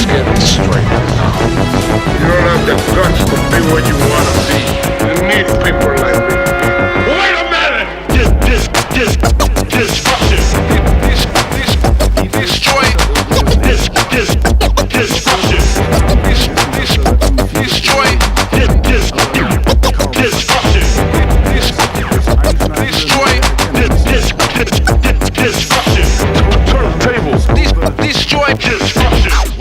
let's get this straight. You don't have the guts to be what you want to be. You need people like me. Wait a minute! Dysfunction. Destroy. Dysfunction. Destroy. Dysfunction. Destroy. Dysfunction. Turntables. Destroy. Dysfunction.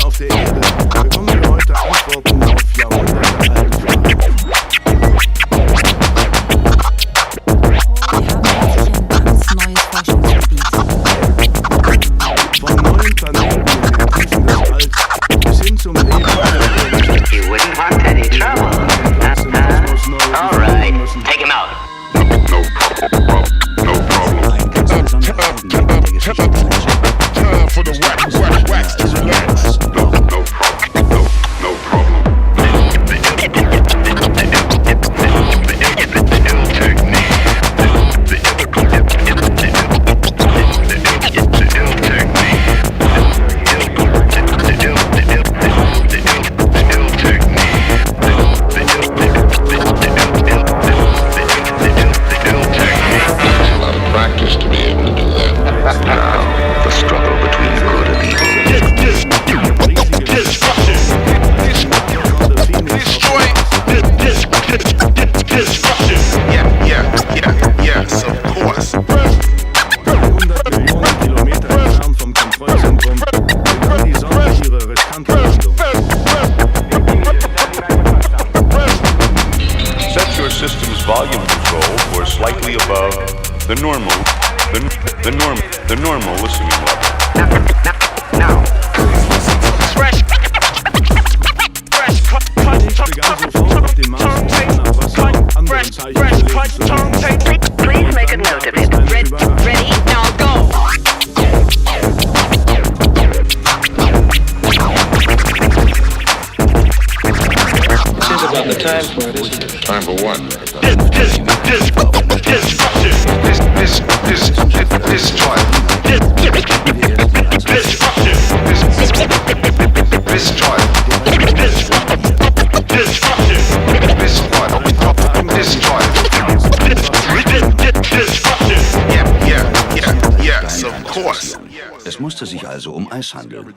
Auf der Erde bekommen wir heute Antworten auf jahrhundertealte Fragen. Von neuen Planeten in den Tiefen des Alls bis hin zum Leben You wouldn't want any trouble. All right, take him out. No problem. Time for the wax to relax. No problem. Volume control for slightly above the normal listening level. Now. Ich begann sofort auf dem Mars nach Wasser und anderen Zeichen zu lesen. Please make a note of it. Ready? Now go. Think about the time for it, isn't it? Time for what? Yes, of course. Es musste sich also um Eis handeln.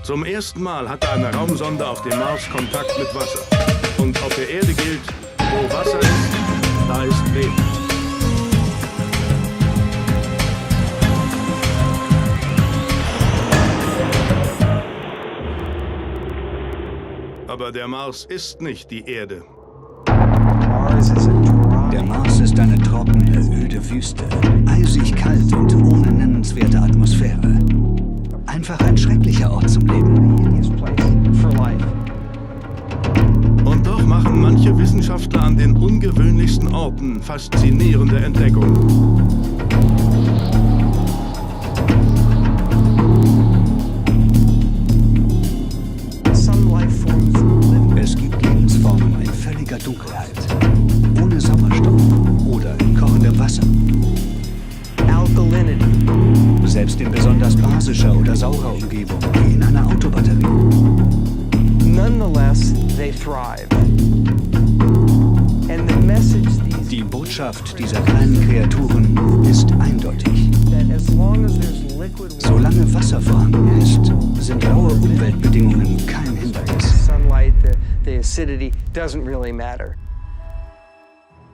Zum ersten Mal hatte eine Raumsonde auf dem Mars Kontakt mit Wasser. Und auf der Erde gilt, wo Wasser ist, da ist Leben. Aber der Mars ist nicht die Erde. Der Mars ist eine trockene, öde Wüste, eisig kalt und ohne nennenswerte Atmosphäre. Einfach ein schrecklicher Ort zum Leben. Und doch machen manche Wissenschaftler an den ungewöhnlichsten Orten faszinierende Entdeckungen. Es gibt Lebensformen in völliger Dunkelheit, ohne Sauerstoff oder in kochendem Wasser. Selbst in besonders basischer oder saurer Umgebung, wie in einer Autobatterie. Nonetheless, they thrive. And the message Die Botschaft dieser kleinen Kreaturen ist eindeutig. Solange Wasser vorhanden ist, sind raue Umweltbedingungen kein Hindernis. sunlight, the acidity doesn't really matter.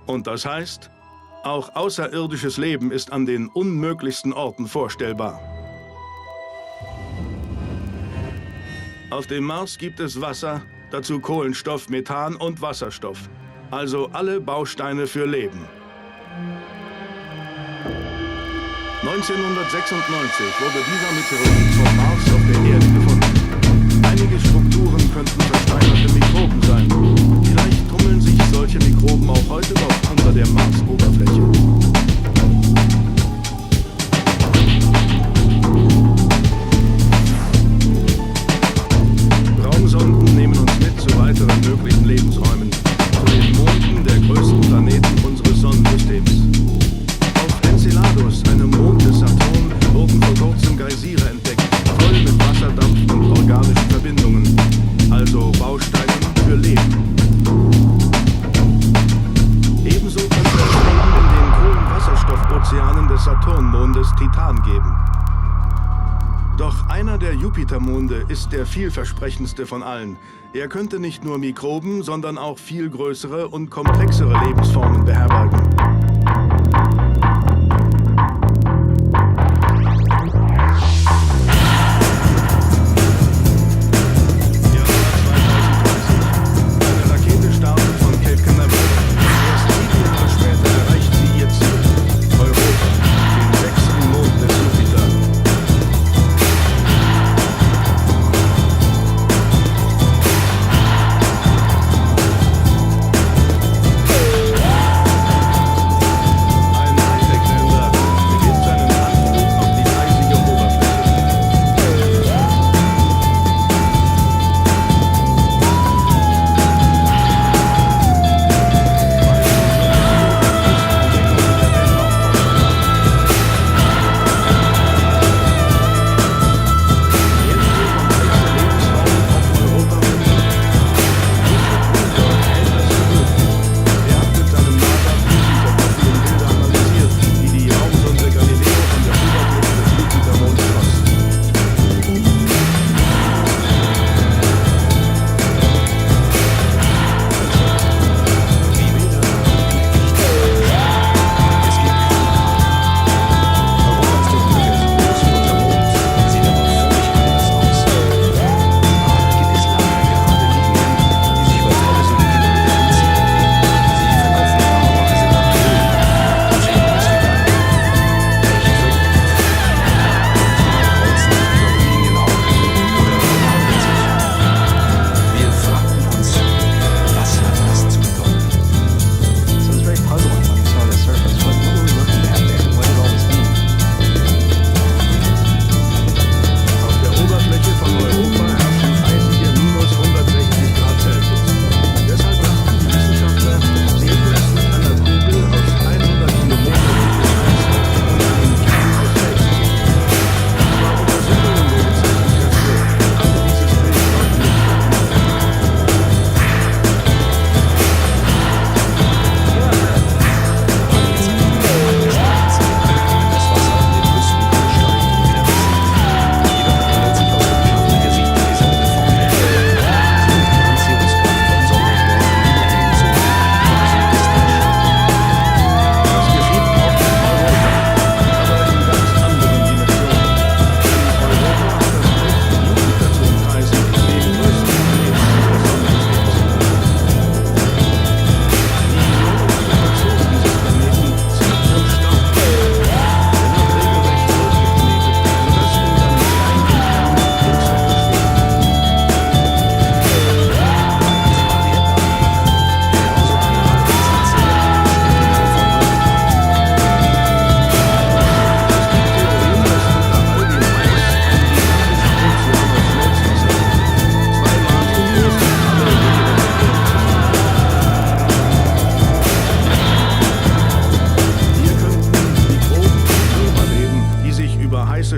Und das heißt, auch außerirdisches Leben ist an den unmöglichsten Orten vorstellbar. Auf dem Mars gibt es Wasser, dazu Kohlenstoff, Methan und Wasserstoff. Also alle Bausteine für Leben. 1996 wurde dieser Meteorit vom Mars auf der Erde gefunden. Einige Strukturen könnten versteinerte Mikroben sein. Vielleicht tummeln sich solche Mikroben auch heute noch unter der Marsoberfläche. Raumsonden nehmen uns mit zu weiteren möglichen Lebensräumen, zu den Monden der größten Planeten unseres Sonnensystems. Auf Enceladus, einem Mond des Saturn, Jupitermonde ist der vielversprechendste von allen. Er könnte nicht nur Mikroben, sondern auch viel größere und komplexere Lebensformen beherbergen.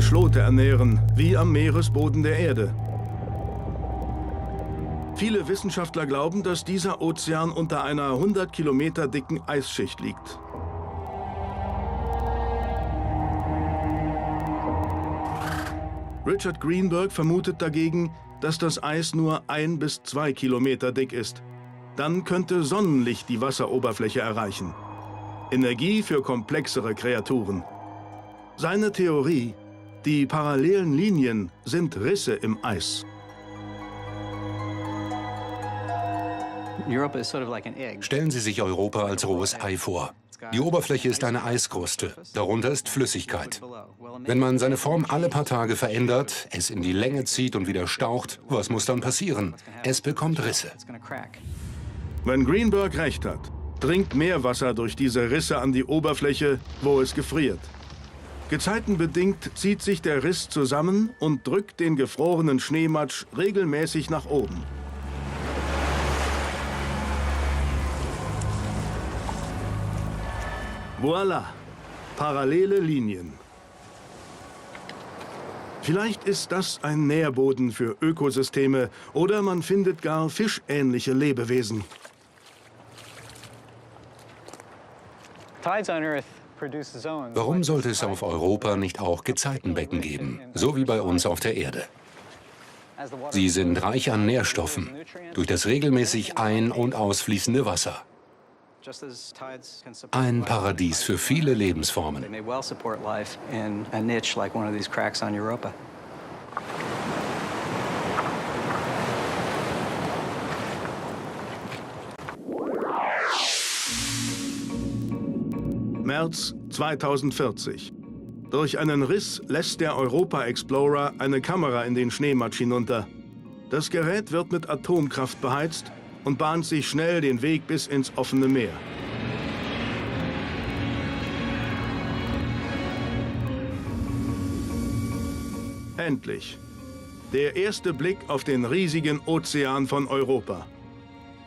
Schlote ernähren, wie am Meeresboden der Erde. Viele Wissenschaftler glauben, dass dieser Ozean unter einer 100 Kilometer dicken Eisschicht liegt. Richard Greenberg vermutet dagegen, dass das Eis nur 1 bis 2 Kilometer dick ist. Dann könnte Sonnenlicht die Wasseroberfläche erreichen. Energie für komplexere Kreaturen. Seine Theorie: die parallelen Linien sind Risse im Eis. Stellen Sie sich Europa als rohes Ei vor. Die Oberfläche ist eine Eiskruste, darunter ist Flüssigkeit. Wenn man seine Form alle paar Tage verändert, es in die Länge zieht und wieder staucht, was muss dann passieren? Es bekommt Risse. Wenn Greenberg recht hat, dringt Meerwasser durch diese Risse an die Oberfläche, wo es gefriert. Gezeitenbedingt zieht sich der Riss zusammen und drückt den gefrorenen Schneematsch regelmäßig nach oben. Voilà, parallele Linien. Vielleicht ist das ein Nährboden für Ökosysteme oder man findet gar fischähnliche Lebewesen. Warum sollte es auf Europa nicht auch Gezeitenbecken geben, so wie bei uns auf der Erde? Sie sind reich an Nährstoffen durch das regelmäßig ein- und ausfließende Wasser. Ein Paradies für viele Lebensformen. März 2040. Durch einen Riss lässt der Europa Explorer eine Kamera in den Schneematsch hinunter. Das Gerät wird mit Atomkraft beheizt und bahnt sich schnell den Weg bis ins offene Meer. Endlich. Der erste Blick auf den riesigen Ozean von Europa.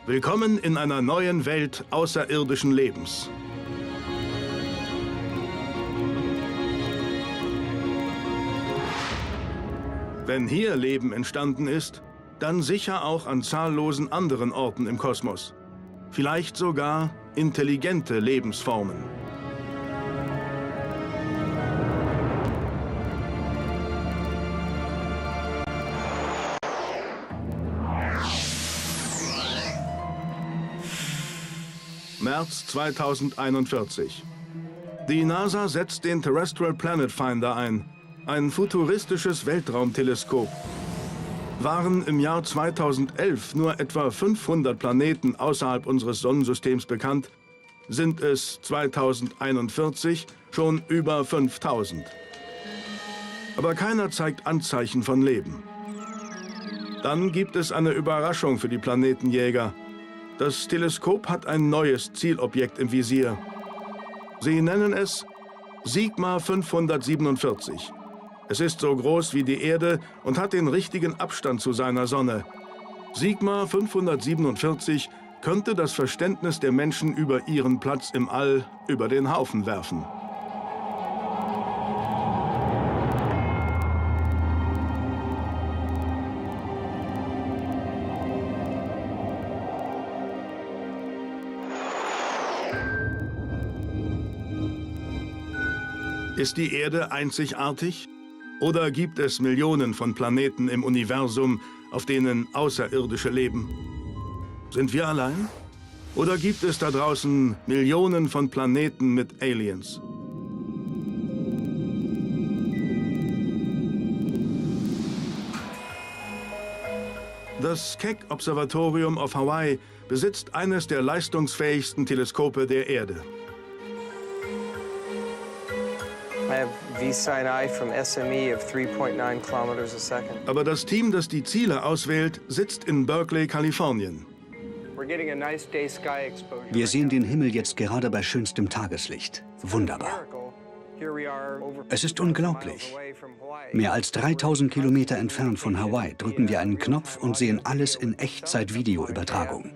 Willkommen in einer neuen Welt außerirdischen Lebens. Wenn hier Leben entstanden ist, dann sicher auch an zahllosen anderen Orten im Kosmos. Vielleicht sogar intelligente Lebensformen. März 2041. Die NASA setzt den Terrestrial Planet Finder ein. Ein futuristisches Weltraumteleskop. Waren im Jahr 2011 nur etwa 500 Planeten außerhalb unseres Sonnensystems bekannt, sind es 2041 schon über 5000. Aber keiner zeigt Anzeichen von Leben. Dann gibt es eine Überraschung für die Planetenjäger. Das Teleskop hat ein neues Zielobjekt im Visier. Sie nennen es Sigma 547. Es ist so groß wie die Erde und hat den richtigen Abstand zu seiner Sonne. Sigma 547 könnte das Verständnis der Menschen über ihren Platz im All über den Haufen werfen. Ist die Erde einzigartig? Oder gibt es Millionen von Planeten im Universum, auf denen Außerirdische leben? Sind wir allein? Oder gibt es da draußen Millionen von Planeten mit Aliens? Das Keck-Observatorium auf Hawaii besitzt eines der leistungsfähigsten Teleskope der Erde. I have V-sine from SME of 3.9 kilometers a second. Aber das Team, das die Ziele auswählt, sitzt in Berkeley, Kalifornien. We're getting a nice day sky exposure. Wir sehen den Himmel jetzt gerade bei schönstem Tageslicht. Wunderbar. Es ist unglaublich. Mehr als 3000 Kilometer entfernt von Hawaii drücken wir einen Knopf und sehen alles in Echtzeit-Videoübertragung.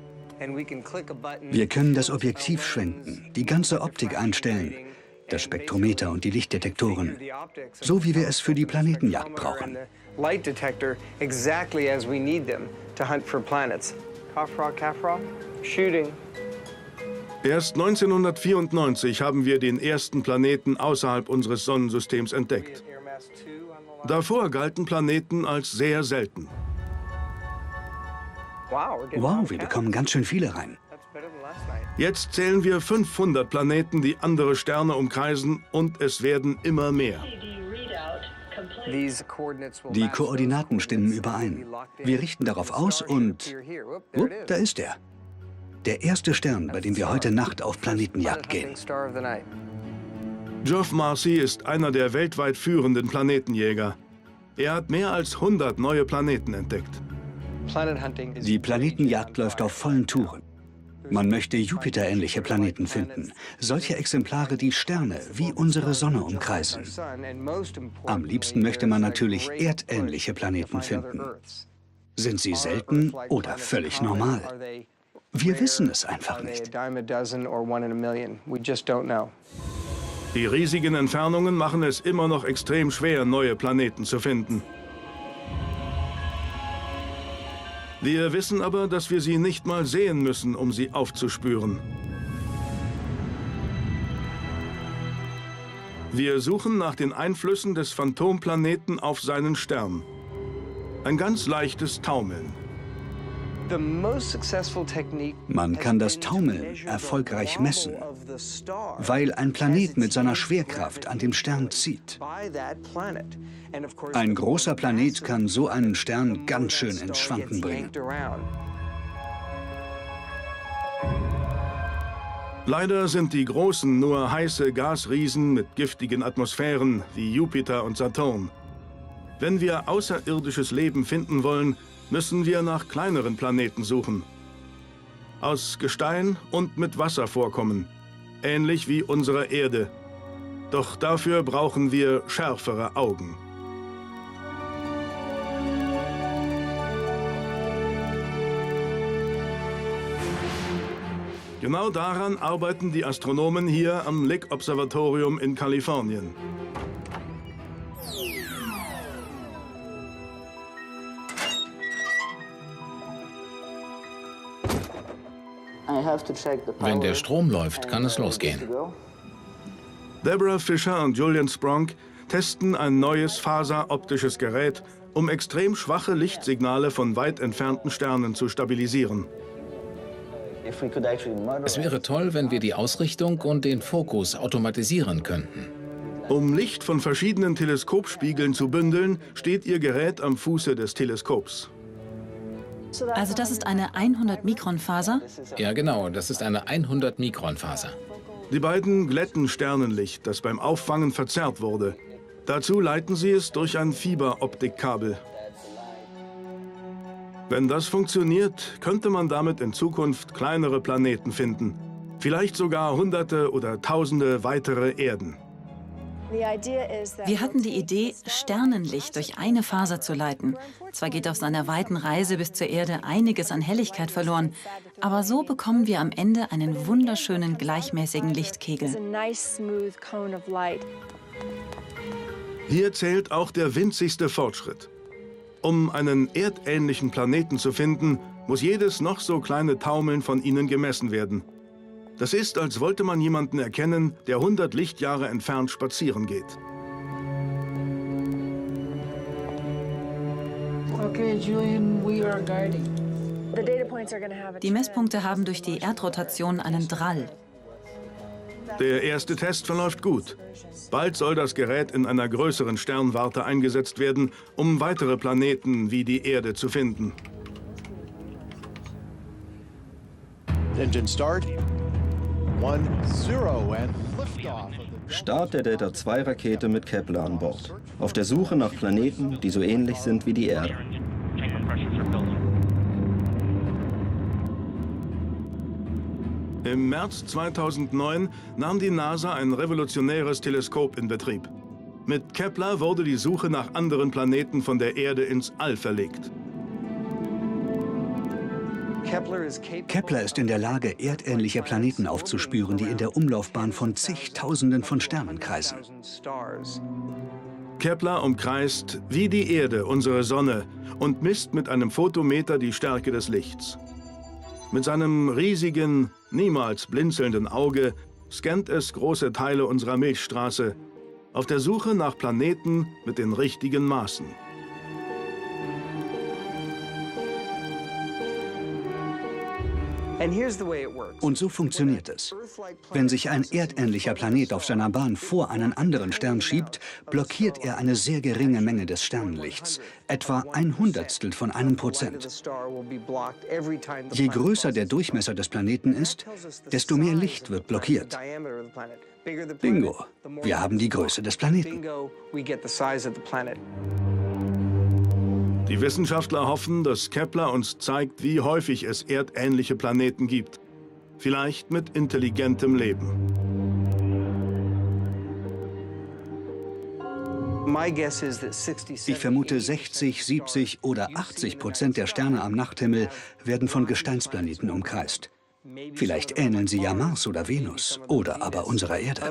Wir können das Objektiv schwenken, die ganze Optik einstellen, das Spektrometer und die Lichtdetektoren, so wie wir es für die Planetenjagd brauchen. Erst 1994 haben wir den ersten Planeten außerhalb unseres Sonnensystems entdeckt. Davor galten Planeten als sehr selten. Wow, wir bekommen ganz schön viele rein. Jetzt zählen wir 500 Planeten, die andere Sterne umkreisen, und es werden immer mehr. Die Koordinaten stimmen überein. Wir richten darauf aus und da ist er. Der erste Stern, bei dem wir heute Nacht auf Planetenjagd gehen. Geoff Marcy ist einer der weltweit führenden Planetenjäger. Er hat mehr als 100 neue Planeten entdeckt. Die Planetenjagd läuft auf vollen Touren. Man möchte Jupiter-ähnliche Planeten finden. Solche Exemplare, die Sterne wie unsere Sonne umkreisen. Am liebsten möchte man natürlich erdähnliche Planeten finden. Sind sie selten oder völlig normal? Wir wissen es einfach nicht. Die riesigen Entfernungen machen es immer noch extrem schwer, neue Planeten zu finden. Wir wissen aber, dass wir sie nicht mal sehen müssen, um sie aufzuspüren. Wir suchen nach den Einflüssen des Phantomplaneten auf seinen Stern. Ein ganz leichtes Taumeln. Man kann das Taumeln erfolgreich messen, weil ein Planet mit seiner Schwerkraft an dem Stern zieht. Ein großer Planet kann so einen Stern ganz schön ins Schwanken bringen. Leider sind die Großen nur heiße Gasriesen mit giftigen Atmosphären wie Jupiter und Saturn. Wenn wir außerirdisches Leben finden wollen, müssen wir nach kleineren Planeten suchen. Aus Gestein und mit Wasservorkommen, ähnlich wie unsere Erde. Doch dafür brauchen wir schärfere Augen. Genau daran arbeiten die Astronomen hier am Lick-Observatorium in Kalifornien. Wenn der Strom läuft, kann es losgehen. Deborah Fisher und Julian Spronk testen ein neues faseroptisches Gerät, um extrem schwache Lichtsignale von weit entfernten Sternen zu stabilisieren. Es wäre toll, wenn wir die Ausrichtung und den Fokus automatisieren könnten. Um Licht von verschiedenen Teleskopspiegeln zu bündeln, steht ihr Gerät am Fuße des Teleskops. Also das ist eine 100-Mikron-Faser? Ja genau, das ist eine 100-Mikron-Faser. Die beiden glätten Sternenlicht, das beim Auffangen verzerrt wurde. Dazu leiten sie es durch ein Fiberoptikkabel. Wenn das funktioniert, könnte man damit in Zukunft kleinere Planeten finden. Vielleicht sogar Hunderte oder Tausende weitere Erden. Wir hatten die Idee, Sternenlicht durch eine Faser zu leiten. Zwar geht auf seiner weiten Reise bis zur Erde einiges an Helligkeit verloren, aber so bekommen wir am Ende einen wunderschönen, gleichmäßigen Lichtkegel. Hier zählt auch der winzigste Fortschritt. Um einen erdähnlichen Planeten zu finden, muss jedes noch so kleine Taumeln von ihnen gemessen werden. Das ist, als wollte man jemanden erkennen, der 100 Lichtjahre entfernt spazieren geht. Okay, Julian, we are guiding. Die Messpunkte haben durch die Erdrotation einen Drall. Der erste Test verläuft gut. Bald soll das Gerät in einer größeren Sternwarte eingesetzt werden, um weitere Planeten wie die Erde zu finden. Engine start. 1-0 and liftoff. Start der Delta-II-Rakete mit Kepler an Bord. Auf der Suche nach Planeten, die so ähnlich sind wie die Erde. Im März 2009 nahm die NASA ein revolutionäres Teleskop in Betrieb. Mit Kepler wurde die Suche nach anderen Planeten von der Erde ins All verlegt. Kepler ist in der Lage, erdähnliche Planeten aufzuspüren, die in der Umlaufbahn von zigtausenden von Sternen kreisen. Kepler umkreist wie die Erde unsere Sonne und misst mit einem Photometer die Stärke des Lichts. Mit seinem riesigen, niemals blinzelnden Auge scannt es große Teile unserer Milchstraße auf der Suche nach Planeten mit den richtigen Maßen. Und so funktioniert es. Wenn sich ein erdähnlicher Planet auf seiner Bahn vor einen anderen Stern schiebt, blockiert er eine sehr geringe Menge des Sternenlichts, etwa 1/100 von 1%. Je größer der Durchmesser des Planeten ist, desto mehr Licht wird blockiert. Bingo, wir haben die Größe des Planeten. Die Wissenschaftler hoffen, dass Kepler uns zeigt, wie häufig es erdähnliche Planeten gibt. Vielleicht mit intelligentem Leben. Ich vermute, 60, 70 oder 80% der Sterne am Nachthimmel werden von Gesteinsplaneten umkreist. Vielleicht ähneln sie ja Mars oder Venus oder aber unserer Erde.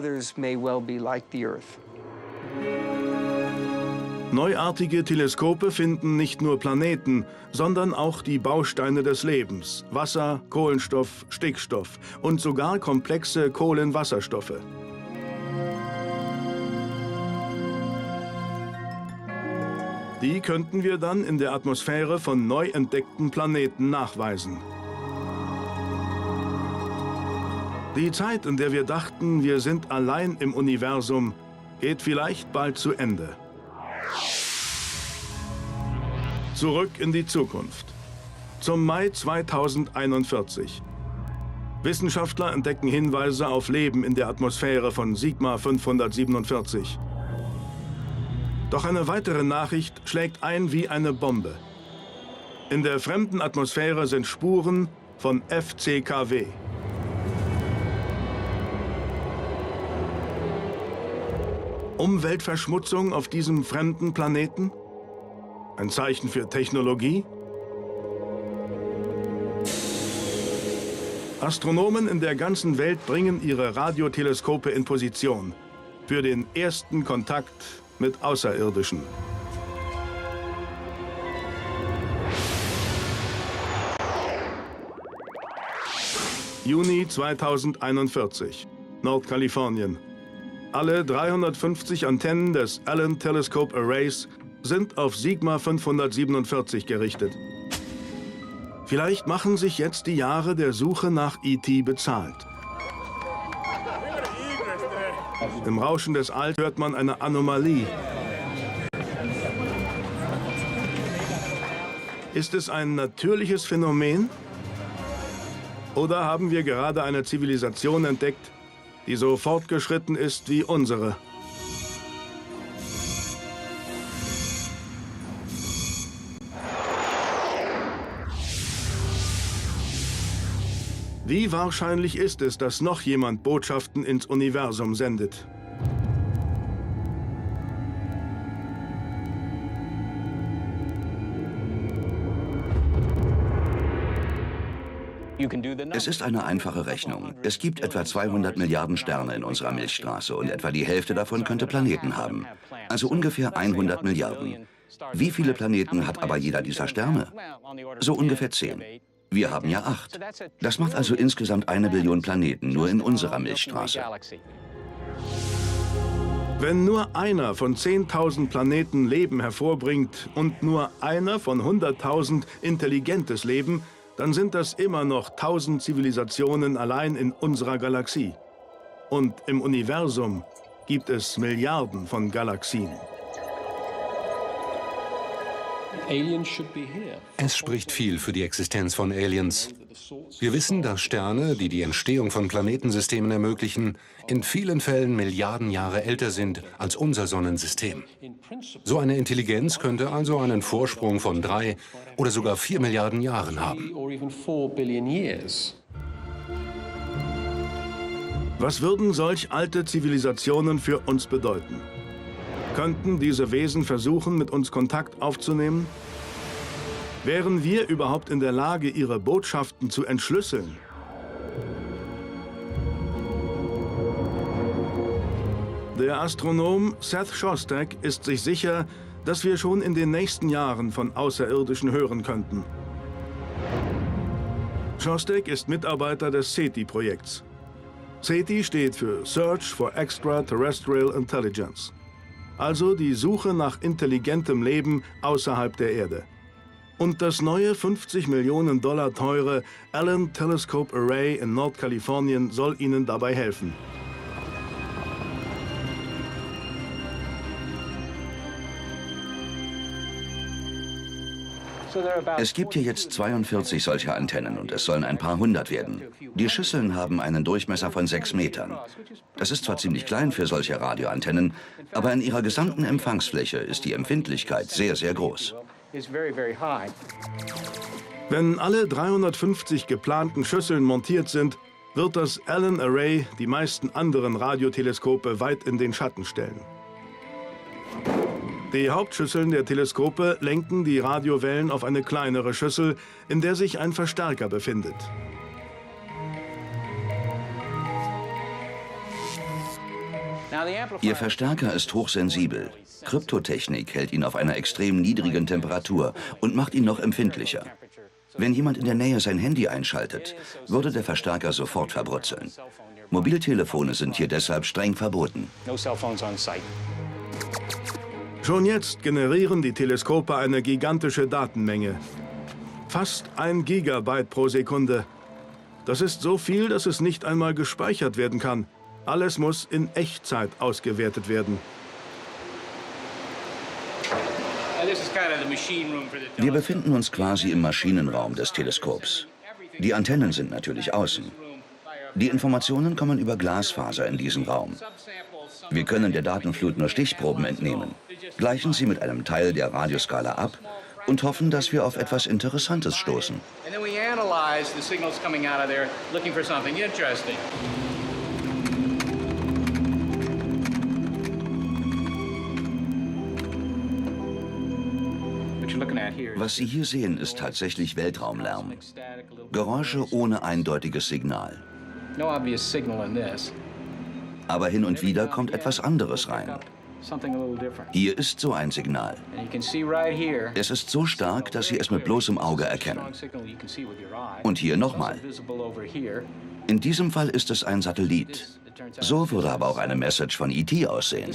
Neuartige Teleskope finden nicht nur Planeten, sondern auch die Bausteine des Lebens: Wasser, Kohlenstoff, Stickstoff und sogar komplexe Kohlenwasserstoffe. Die könnten wir dann in der Atmosphäre von neu entdeckten Planeten nachweisen. Die Zeit, in der wir dachten, wir sind allein im Universum, geht vielleicht bald zu Ende. Zurück in die Zukunft. Zum Mai 2041. Wissenschaftler entdecken Hinweise auf Leben in der Atmosphäre von Sigma 547. Doch eine weitere Nachricht schlägt ein wie eine Bombe. In der fremden Atmosphäre sind Spuren von FCKW. Umweltverschmutzung auf diesem fremden Planeten? Ein Zeichen für Technologie? Astronomen in der ganzen Welt bringen ihre Radioteleskope in Position für den ersten Kontakt mit Außerirdischen. Juni 2041, Nordkalifornien. Alle 350 Antennen des Allen Telescope Arrays sind auf Sigma 547 gerichtet. Vielleicht machen sich jetzt die Jahre der Suche nach E.T. bezahlt. Im Rauschen des Alls hört man eine Anomalie. Ist es ein natürliches Phänomen? Oder haben wir gerade eine Zivilisation entdeckt, die so fortgeschritten ist wie unsere? Wie wahrscheinlich ist es, dass noch jemand Botschaften ins Universum sendet? Es ist eine einfache Rechnung. Es gibt etwa 200 Milliarden Sterne in unserer Milchstraße und etwa die Hälfte davon könnte Planeten haben. Also ungefähr 100 Milliarden. Wie viele Planeten hat aber jeder dieser Sterne? So ungefähr 10. Wir haben ja 8. Das macht also insgesamt 1 Billion Planeten nur in unserer Milchstraße. Wenn nur einer von 10.000 Planeten Leben hervorbringt und nur einer von 100.000 intelligentes Leben, dann sind das immer noch 1000 Zivilisationen allein in unserer Galaxie. Und im Universum gibt es Milliarden von Galaxien. Es spricht viel für die Existenz von Aliens. Wir wissen, dass Sterne, die die Entstehung von Planetensystemen ermöglichen, in vielen Fällen Milliarden Jahre älter sind als unser Sonnensystem. So eine Intelligenz könnte also einen Vorsprung von 3 oder sogar 4 Milliarden Jahren haben. Was würden solch alte Zivilisationen für uns bedeuten? Könnten diese Wesen versuchen, mit uns Kontakt aufzunehmen? Wären wir überhaupt in der Lage, ihre Botschaften zu entschlüsseln? Der Astronom Seth Shostak ist sich sicher, dass wir schon in den nächsten Jahren von Außerirdischen hören könnten. Shostak ist Mitarbeiter des SETI-Projekts. SETI steht für Search for Extraterrestrial Intelligence, also die Suche nach intelligentem Leben außerhalb der Erde. Und das neue 50 Millionen Dollar teure Allen Telescope Array in Nordkalifornien soll ihnen dabei helfen. Es gibt hier jetzt 42 solcher Antennen und es sollen ein paar hundert werden. Die Schüsseln haben einen Durchmesser von 6 Metern. Das ist zwar ziemlich klein für solche Radioantennen, aber in ihrer gesamten Empfangsfläche ist die Empfindlichkeit sehr, sehr groß. Wenn alle 350 geplanten Schüsseln montiert sind, wird das Allen Array die meisten anderen Radioteleskope weit in den Schatten stellen. Die Hauptschüsseln der Teleskope lenken die Radiowellen auf eine kleinere Schüssel, in der sich ein Verstärker befindet. Ihr Verstärker ist hochsensibel. Kryptotechnik hält ihn auf einer extrem niedrigen Temperatur und macht ihn noch empfindlicher. Wenn jemand in der Nähe sein Handy einschaltet, würde der Verstärker sofort verbrutzeln. Mobiltelefone sind hier deshalb streng verboten. Schon jetzt generieren die Teleskope eine gigantische Datenmenge. Fast 1 Gigabyte pro Sekunde. Das ist so viel, dass es nicht einmal gespeichert werden kann. Alles muss in Echtzeit ausgewertet werden. Wir befinden uns quasi im Maschinenraum des Teleskops. Die Antennen sind natürlich außen. Die Informationen kommen über Glasfaser in diesen Raum. Wir können der Datenflut nur Stichproben entnehmen, gleichen sie mit einem Teil der Radioskala ab und hoffen, dass wir auf etwas Interessantes stoßen. Was Sie hier sehen, ist tatsächlich Weltraumlärm. Geräusche ohne eindeutiges Signal. Aber hin und wieder kommt etwas anderes rein. Hier ist so ein Signal. Es ist so stark, dass Sie es mit bloßem Auge erkennen. Und hier nochmal. In diesem Fall ist es ein Satellit. So würde aber auch eine Message von E.T. aussehen.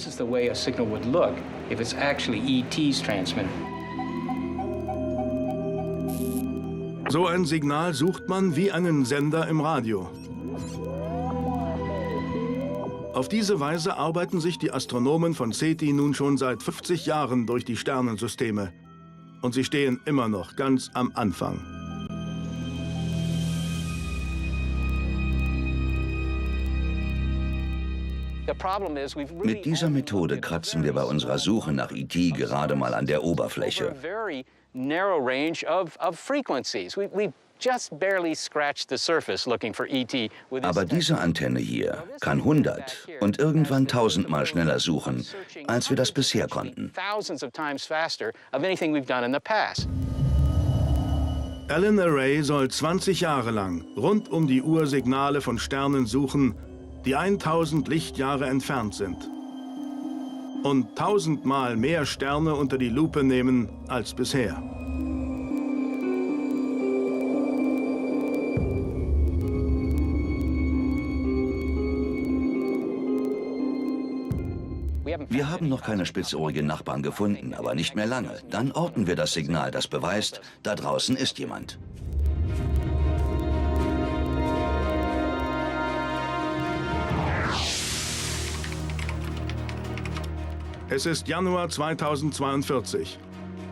So ein Signal sucht man wie einen Sender im Radio. Auf diese Weise arbeiten sich die Astronomen von SETI nun schon seit 50 Jahren durch die Sternensysteme. Und sie stehen immer noch ganz am Anfang. Mit dieser Methode kratzen wir bei unserer Suche nach E.T. gerade mal an der Oberfläche. Aber diese Antenne hier kann 100 und irgendwann 1000-mal schneller suchen, als wir das bisher konnten. Alan Array soll 20 Jahre lang rund um die Uhr Signale von Sternen suchen, die 1000 Lichtjahre entfernt sind. Und 1000-mal mehr Sterne unter die Lupe nehmen als bisher. Wir haben noch keine spitzohrigen Nachbarn gefunden, aber nicht mehr lange. Dann orten wir das Signal, das beweist, da draußen ist jemand. Es ist Januar 2042.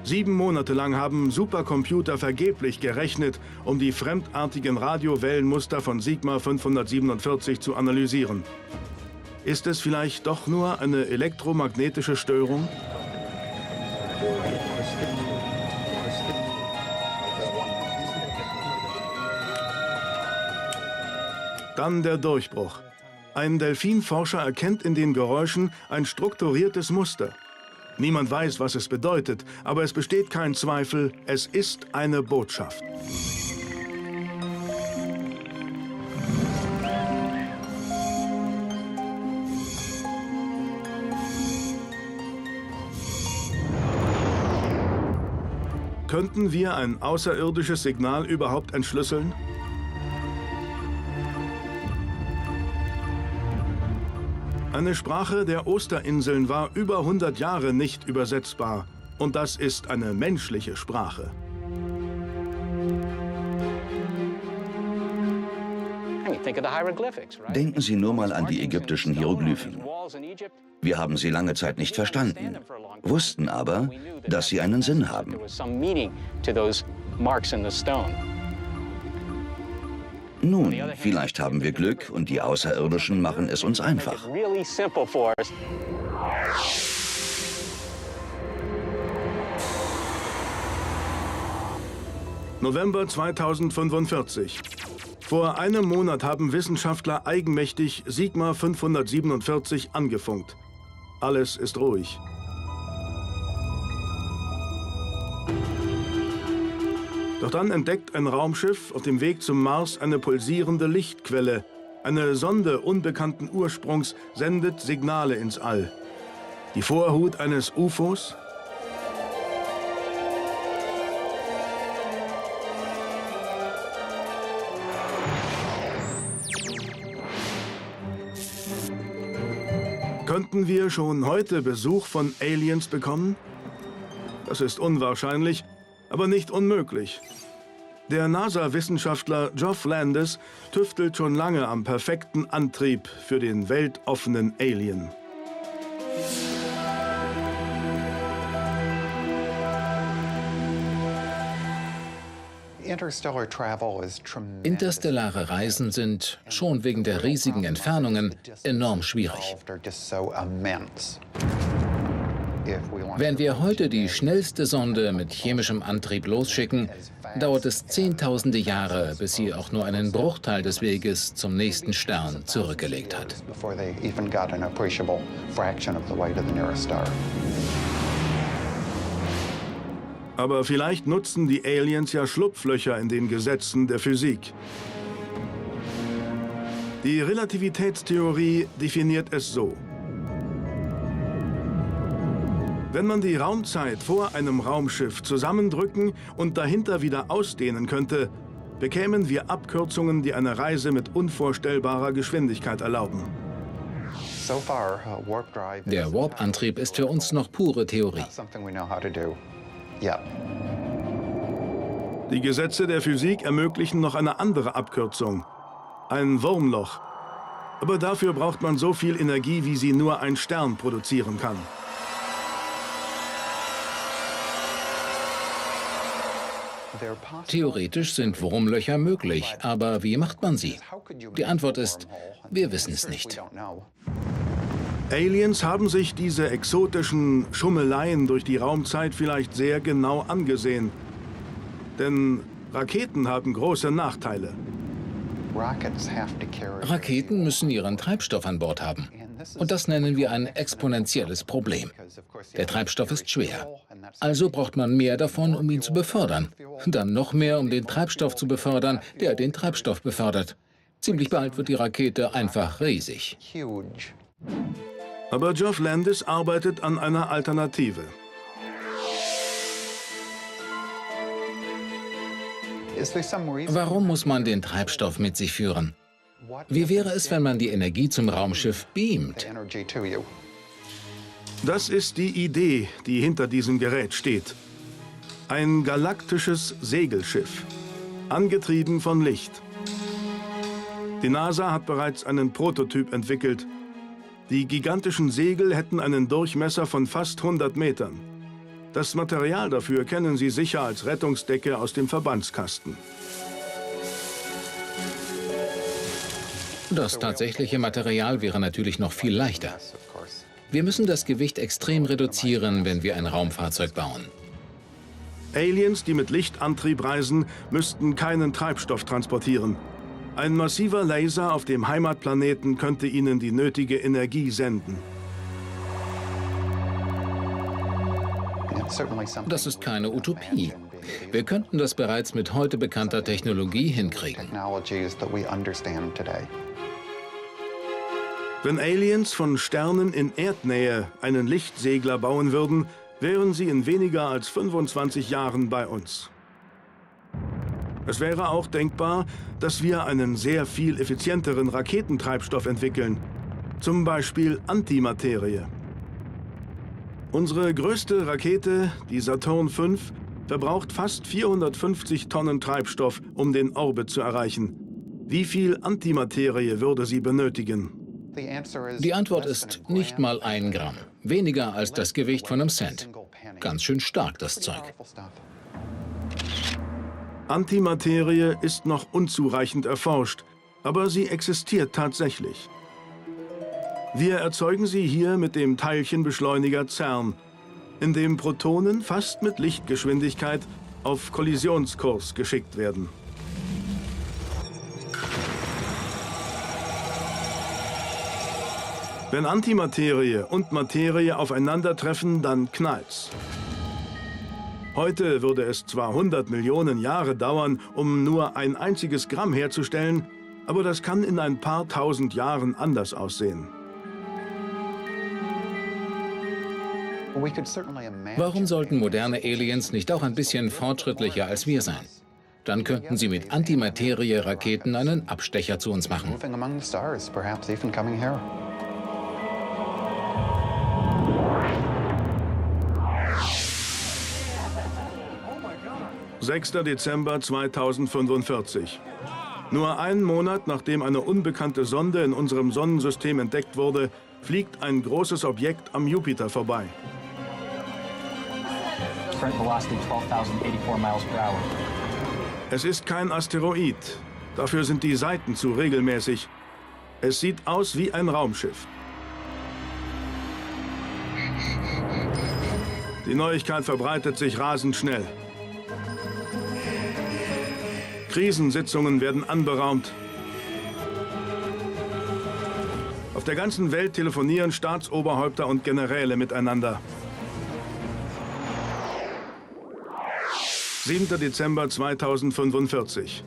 7 Monate lang haben Supercomputer vergeblich gerechnet, um die fremdartigen Radiowellenmuster von Sigma 547 zu analysieren. Ist es vielleicht doch nur eine elektromagnetische Störung? Dann der Durchbruch. Ein Delfinforscher erkennt in den Geräuschen ein strukturiertes Muster. Niemand weiß, was es bedeutet, aber es besteht kein Zweifel, es ist eine Botschaft. Könnten wir ein außerirdisches Signal überhaupt entschlüsseln? Eine Sprache der Osterinseln war über 100 Jahre nicht übersetzbar. Und das ist eine menschliche Sprache. Denken Sie nur mal an die ägyptischen Hieroglyphen. Wir haben sie lange Zeit nicht verstanden, wussten aber, dass sie einen Sinn haben. Nun, vielleicht haben wir Glück und die Außerirdischen machen es uns einfach. November 2045. Vor einem Monat haben Wissenschaftler eigenmächtig Sigma 547 angefunkt. Alles ist ruhig. Doch dann entdeckt ein Raumschiff auf dem Weg zum Mars eine pulsierende Lichtquelle. Eine Sonde unbekannten Ursprungs sendet Signale ins All. Die Vorhut eines UFOs? Könnten wir schon heute Besuch von Aliens bekommen? Das ist unwahrscheinlich, aber nicht unmöglich. Der NASA-Wissenschaftler Geoff Landis tüftelt schon lange am perfekten Antrieb für den weltoffenen Alien. Interstellare Reisen sind, schon wegen der riesigen Entfernungen, enorm schwierig. Wenn wir heute die schnellste Sonde mit chemischem Antrieb losschicken, dauert es Zehntausende Jahre, bis sie auch nur einen Bruchteil des Weges zum nächsten Stern zurückgelegt hat. Aber vielleicht nutzen die Aliens ja Schlupflöcher in den Gesetzen der Physik. Die Relativitätstheorie definiert es so: Wenn man die Raumzeit vor einem Raumschiff zusammendrücken und dahinter wieder ausdehnen könnte, bekämen wir Abkürzungen, die eine Reise mit unvorstellbarer Geschwindigkeit erlauben. Der Warp-Antrieb ist für uns noch pure Theorie. Die Gesetze der Physik ermöglichen noch eine andere Abkürzung: ein Wurmloch. Aber dafür braucht man so viel Energie, wie sie nur ein Stern produzieren kann. Theoretisch sind Wurmlöcher möglich, aber wie macht man sie? Die Antwort ist, wir wissen es nicht. Aliens haben sich diese exotischen Schummeleien durch die Raumzeit vielleicht sehr genau angesehen. Denn Raketen haben große Nachteile. Raketen müssen ihren Treibstoff an Bord haben. Und das nennen wir ein exponentielles Problem. Der Treibstoff ist schwer. Also braucht man mehr davon, um ihn zu befördern. Dann noch mehr, um den Treibstoff zu befördern, der den Treibstoff befördert. Ziemlich bald wird die Rakete einfach riesig. Aber Geoff Landis arbeitet an einer Alternative. Warum muss man den Treibstoff mit sich führen? Wie wäre es, wenn man die Energie zum Raumschiff beamt? Das ist die Idee, die hinter diesem Gerät steht. Ein galaktisches Segelschiff, angetrieben von Licht. Die NASA hat bereits einen Prototyp entwickelt. Die gigantischen Segel hätten einen Durchmesser von fast 100 Metern. Das Material dafür kennen Sie sicher als Rettungsdecke aus dem Verbandskasten. Das tatsächliche Material wäre natürlich noch viel leichter. Wir müssen das Gewicht extrem reduzieren, wenn wir ein Raumfahrzeug bauen. Aliens, die mit Lichtantrieb reisen, müssten keinen Treibstoff transportieren. Ein massiver Laser auf dem Heimatplaneten könnte ihnen die nötige Energie senden. Das ist keine Utopie. Wir könnten das bereits mit heute bekannter Technologie hinkriegen. Wenn Aliens von Sternen in Erdnähe einen Lichtsegler bauen würden, wären sie in weniger als 25 Jahren bei uns. Es wäre auch denkbar, dass wir einen sehr viel effizienteren Raketentreibstoff entwickeln, zum Beispiel Antimaterie. Unsere größte Rakete, die Saturn V, verbraucht fast 450 Tonnen Treibstoff, um den Orbit zu erreichen. Wie viel Antimaterie würde sie benötigen? Die Antwort ist nicht mal 1 Gramm. Weniger als das Gewicht von einem Cent. Ganz schön stark, das Zeug. Antimaterie ist noch unzureichend erforscht, aber sie existiert tatsächlich. Wir erzeugen sie hier mit dem Teilchenbeschleuniger CERN, in dem Protonen fast mit Lichtgeschwindigkeit auf Kollisionskurs geschickt werden. Wenn Antimaterie und Materie aufeinandertreffen, dann knallt's. Heute würde es zwar 100 Millionen Jahre dauern, um nur ein einziges Gramm herzustellen, aber das kann in ein paar tausend Jahren anders aussehen. Warum sollten moderne Aliens nicht auch ein bisschen fortschrittlicher als wir sein? Dann könnten sie mit Antimaterie-Raketen einen Abstecher zu uns machen. 6. Dezember 2045. Nur einen Monat nachdem eine unbekannte Sonde in unserem Sonnensystem entdeckt wurde, fliegt ein großes Objekt am Jupiter vorbei. Es ist kein Asteroid. Dafür sind die Seiten zu regelmäßig. Es sieht aus wie ein Raumschiff. Die Neuigkeit verbreitet sich rasend schnell. Krisensitzungen werden anberaumt. Auf der ganzen Welt telefonieren Staatsoberhäupter und Generäle miteinander. 7. Dezember 2045.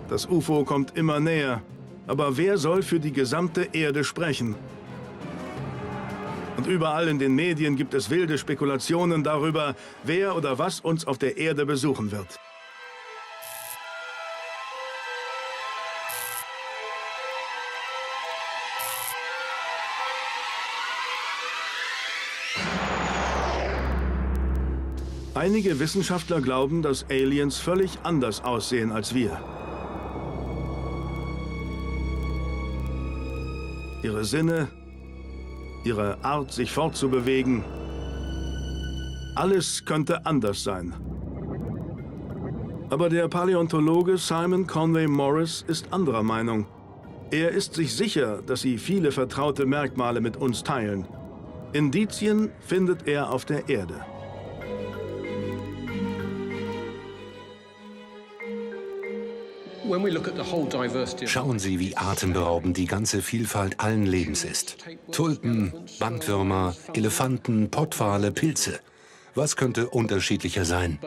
Das UFO kommt immer näher. Aber wer soll für die gesamte Erde sprechen? Und überall in den Medien gibt es wilde Spekulationen darüber, wer oder was uns auf der Erde besuchen wird. Einige Wissenschaftler glauben, dass Aliens völlig anders aussehen als wir. Ihre Sinne, ihre Art, sich fortzubewegen, alles könnte anders sein. Aber der Paläontologe Simon Conway Morris ist anderer Meinung. Er ist sich sicher, dass sie viele vertraute Merkmale mit uns teilen. Indizien findet er auf der Erde. Schauen Sie, wie atemberaubend die ganze Vielfalt allen Lebens ist. Tulpen, Bandwürmer, Elefanten, Pottwale, Pilze. Was könnte unterschiedlicher sein?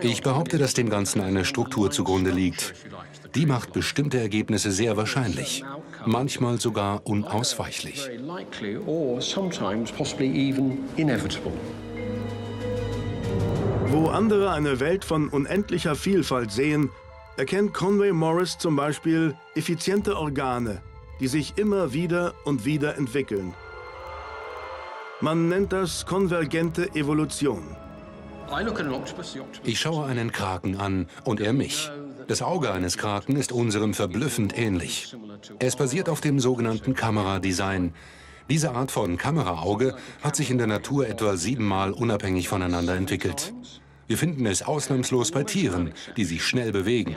Ich behaupte, dass dem Ganzen eine Struktur zugrunde liegt. Die macht bestimmte Ergebnisse sehr wahrscheinlich, manchmal sogar unausweichlich. Wo andere eine Welt von unendlicher Vielfalt sehen, erkennt Conway Morris zum Beispiel effiziente Organe, die sich immer wieder und wieder entwickeln. Man nennt das konvergente Evolution. Ich schaue einen Kraken an und er mich. Das Auge eines Kraken ist unserem verblüffend ähnlich. Es basiert auf dem sogenannten Kameradesign. Diese Art von Kameraauge hat sich in der Natur etwa 7-mal unabhängig voneinander entwickelt. Wir finden es ausnahmslos bei Tieren, die sich schnell bewegen,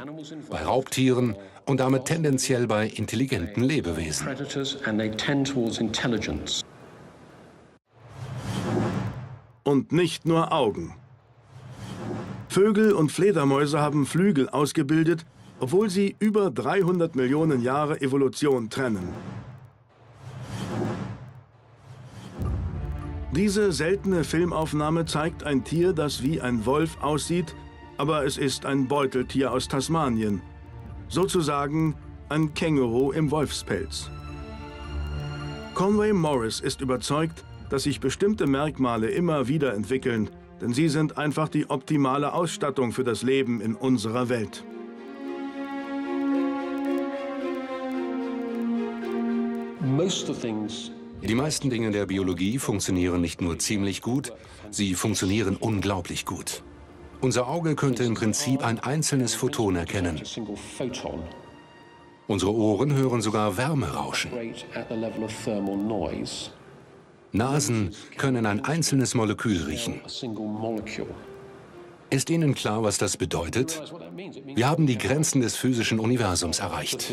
bei Raubtieren und damit tendenziell bei intelligenten Lebewesen. Und nicht nur Augen. Vögel und Fledermäuse haben Flügel ausgebildet, obwohl sie über 300 Millionen Jahre Evolution trennen. Diese seltene Filmaufnahme zeigt ein Tier, das wie ein Wolf aussieht, aber es ist ein Beuteltier aus Tasmanien. Sozusagen ein Känguru im Wolfspelz. Conway Morris ist überzeugt, dass sich bestimmte Merkmale immer wieder entwickeln, denn sie sind einfach die optimale Ausstattung für das Leben in unserer Welt. Die meisten Dinge der Biologie funktionieren nicht nur ziemlich gut, sie funktionieren unglaublich gut. Unser Auge könnte im Prinzip ein einzelnes Photon erkennen. Unsere Ohren hören sogar Wärme rauschen. Nasen können ein einzelnes Molekül riechen. Ist Ihnen klar, was das bedeutet? Wir haben die Grenzen des physischen Universums erreicht.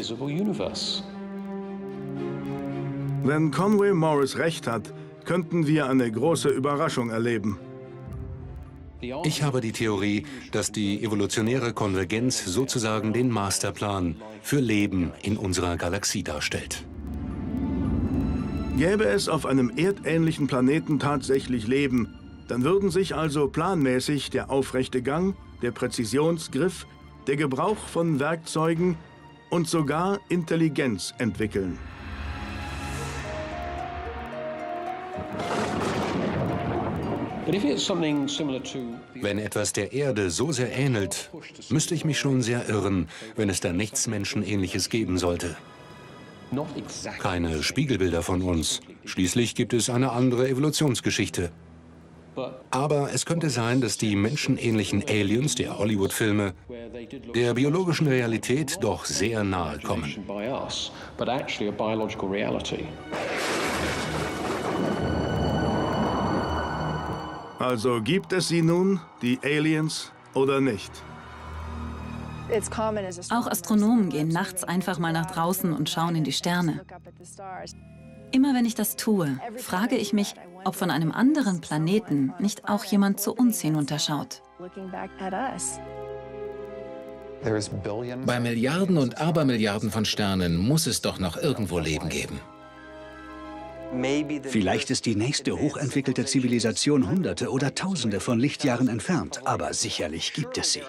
Wenn Conway Morris recht hat, könnten wir eine große Überraschung erleben. Ich habe die Theorie, dass die evolutionäre Konvergenz sozusagen den Masterplan für Leben in unserer Galaxie darstellt. Gäbe es auf einem erdähnlichen Planeten tatsächlich Leben, dann würden sich also planmäßig der aufrechte Gang, der Präzisionsgriff, der Gebrauch von Werkzeugen und sogar Intelligenz entwickeln. Wenn etwas der Erde so sehr ähnelt, müsste ich mich schon sehr irren, wenn es da nichts Menschenähnliches geben sollte. Keine Spiegelbilder von uns. Schließlich gibt es eine andere Evolutionsgeschichte. Aber es könnte sein, dass die menschenähnlichen Aliens der Hollywood-Filme der biologischen Realität doch sehr nahe kommen. Also gibt es sie nun, die Aliens, oder nicht? Auch Astronomen gehen nachts einfach mal nach draußen und schauen in die Sterne. Immer wenn ich das tue, frage ich mich, ob von einem anderen Planeten nicht auch jemand zu uns hinunterschaut. Bei Milliarden und Abermilliarden von Sternen muss es doch noch irgendwo Leben geben. Vielleicht ist die nächste hochentwickelte Zivilisation Hunderte oder Tausende von Lichtjahren entfernt, aber sicherlich gibt es sie.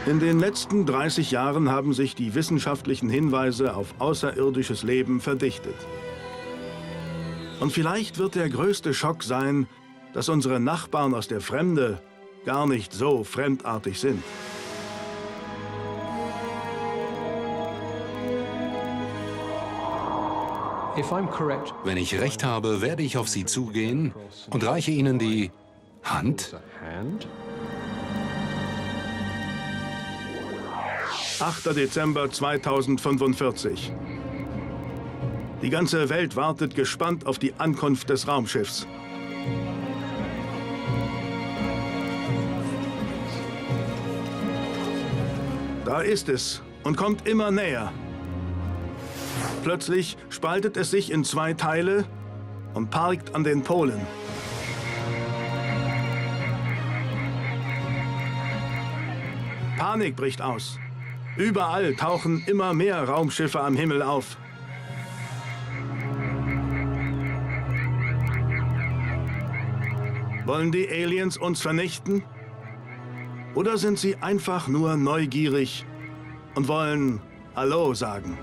In den letzten 30 Jahren haben sich die wissenschaftlichen Hinweise auf außerirdisches Leben verdichtet. Und vielleicht wird der größte Schock sein, dass unsere Nachbarn aus der Fremde gar nicht so fremdartig sind. Wenn ich recht habe, werde ich auf sie zugehen und reiche ihnen die Hand. 8. Dezember 2045. Die ganze Welt wartet gespannt auf die Ankunft des Raumschiffs. Da ist es und kommt immer näher. Plötzlich spaltet es sich in 2 Teile und parkt an den Polen. Panik bricht aus. Überall tauchen immer mehr Raumschiffe am Himmel auf. Wollen die Aliens uns vernichten? Oder sind sie einfach nur neugierig und wollen Hallo sagen?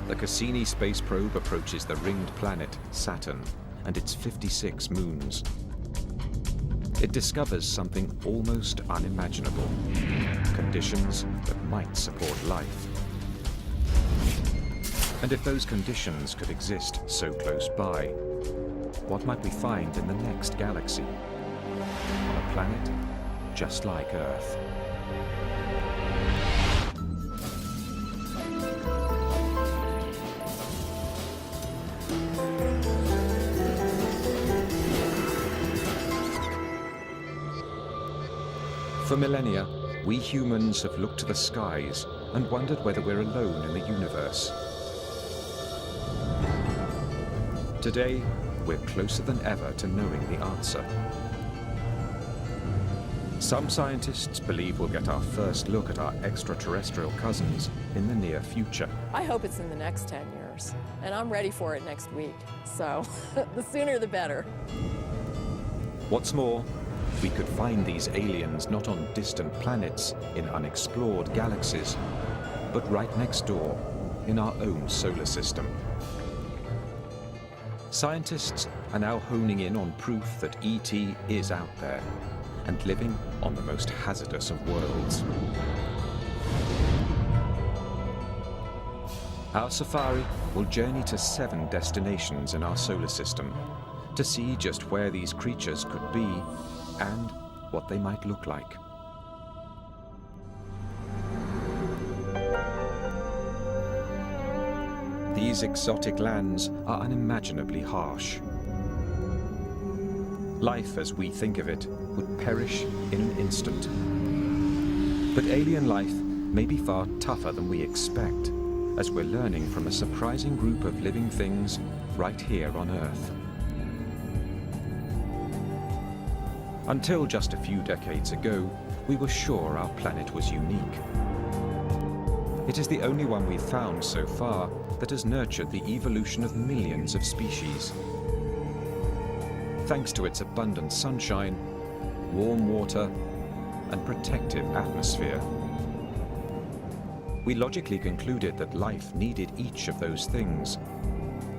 The Cassini space probe approaches the ringed planet Saturn and its 56 moons. It discovers something almost unimaginable, conditions that might support life. And if those conditions could exist so close by, what might we find in the next galaxy? On a planet just like Earth. For millennia, we humans have looked to the skies and wondered whether we're alone in the universe. Today, we're closer than ever to knowing the answer. Some scientists believe we'll get our first look at our extraterrestrial cousins in the near future. I hope it's in the next 10 years, and I'm ready for it next week. So, the sooner the better. What's more, we could find these aliens not on distant planets in unexplored galaxies, but right next door in our own solar system. Scientists are now honing in on proof that ET is out there and living on the most hazardous of worlds. Our safari will journey to 7 destinations in our solar system to see just where these creatures could be and what they might look like. These exotic lands are unimaginably harsh. Life as we think of it would perish in an instant. But alien life may be far tougher than we expect, as we're learning from a surprising group of living things right here on Earth. Until just a few decades ago, we were sure our planet was unique. It is the only one we've found so far that has nurtured the evolution of millions of species. Thanks to its abundant sunshine, warm water, and protective atmosphere. We logically concluded that life needed each of those things,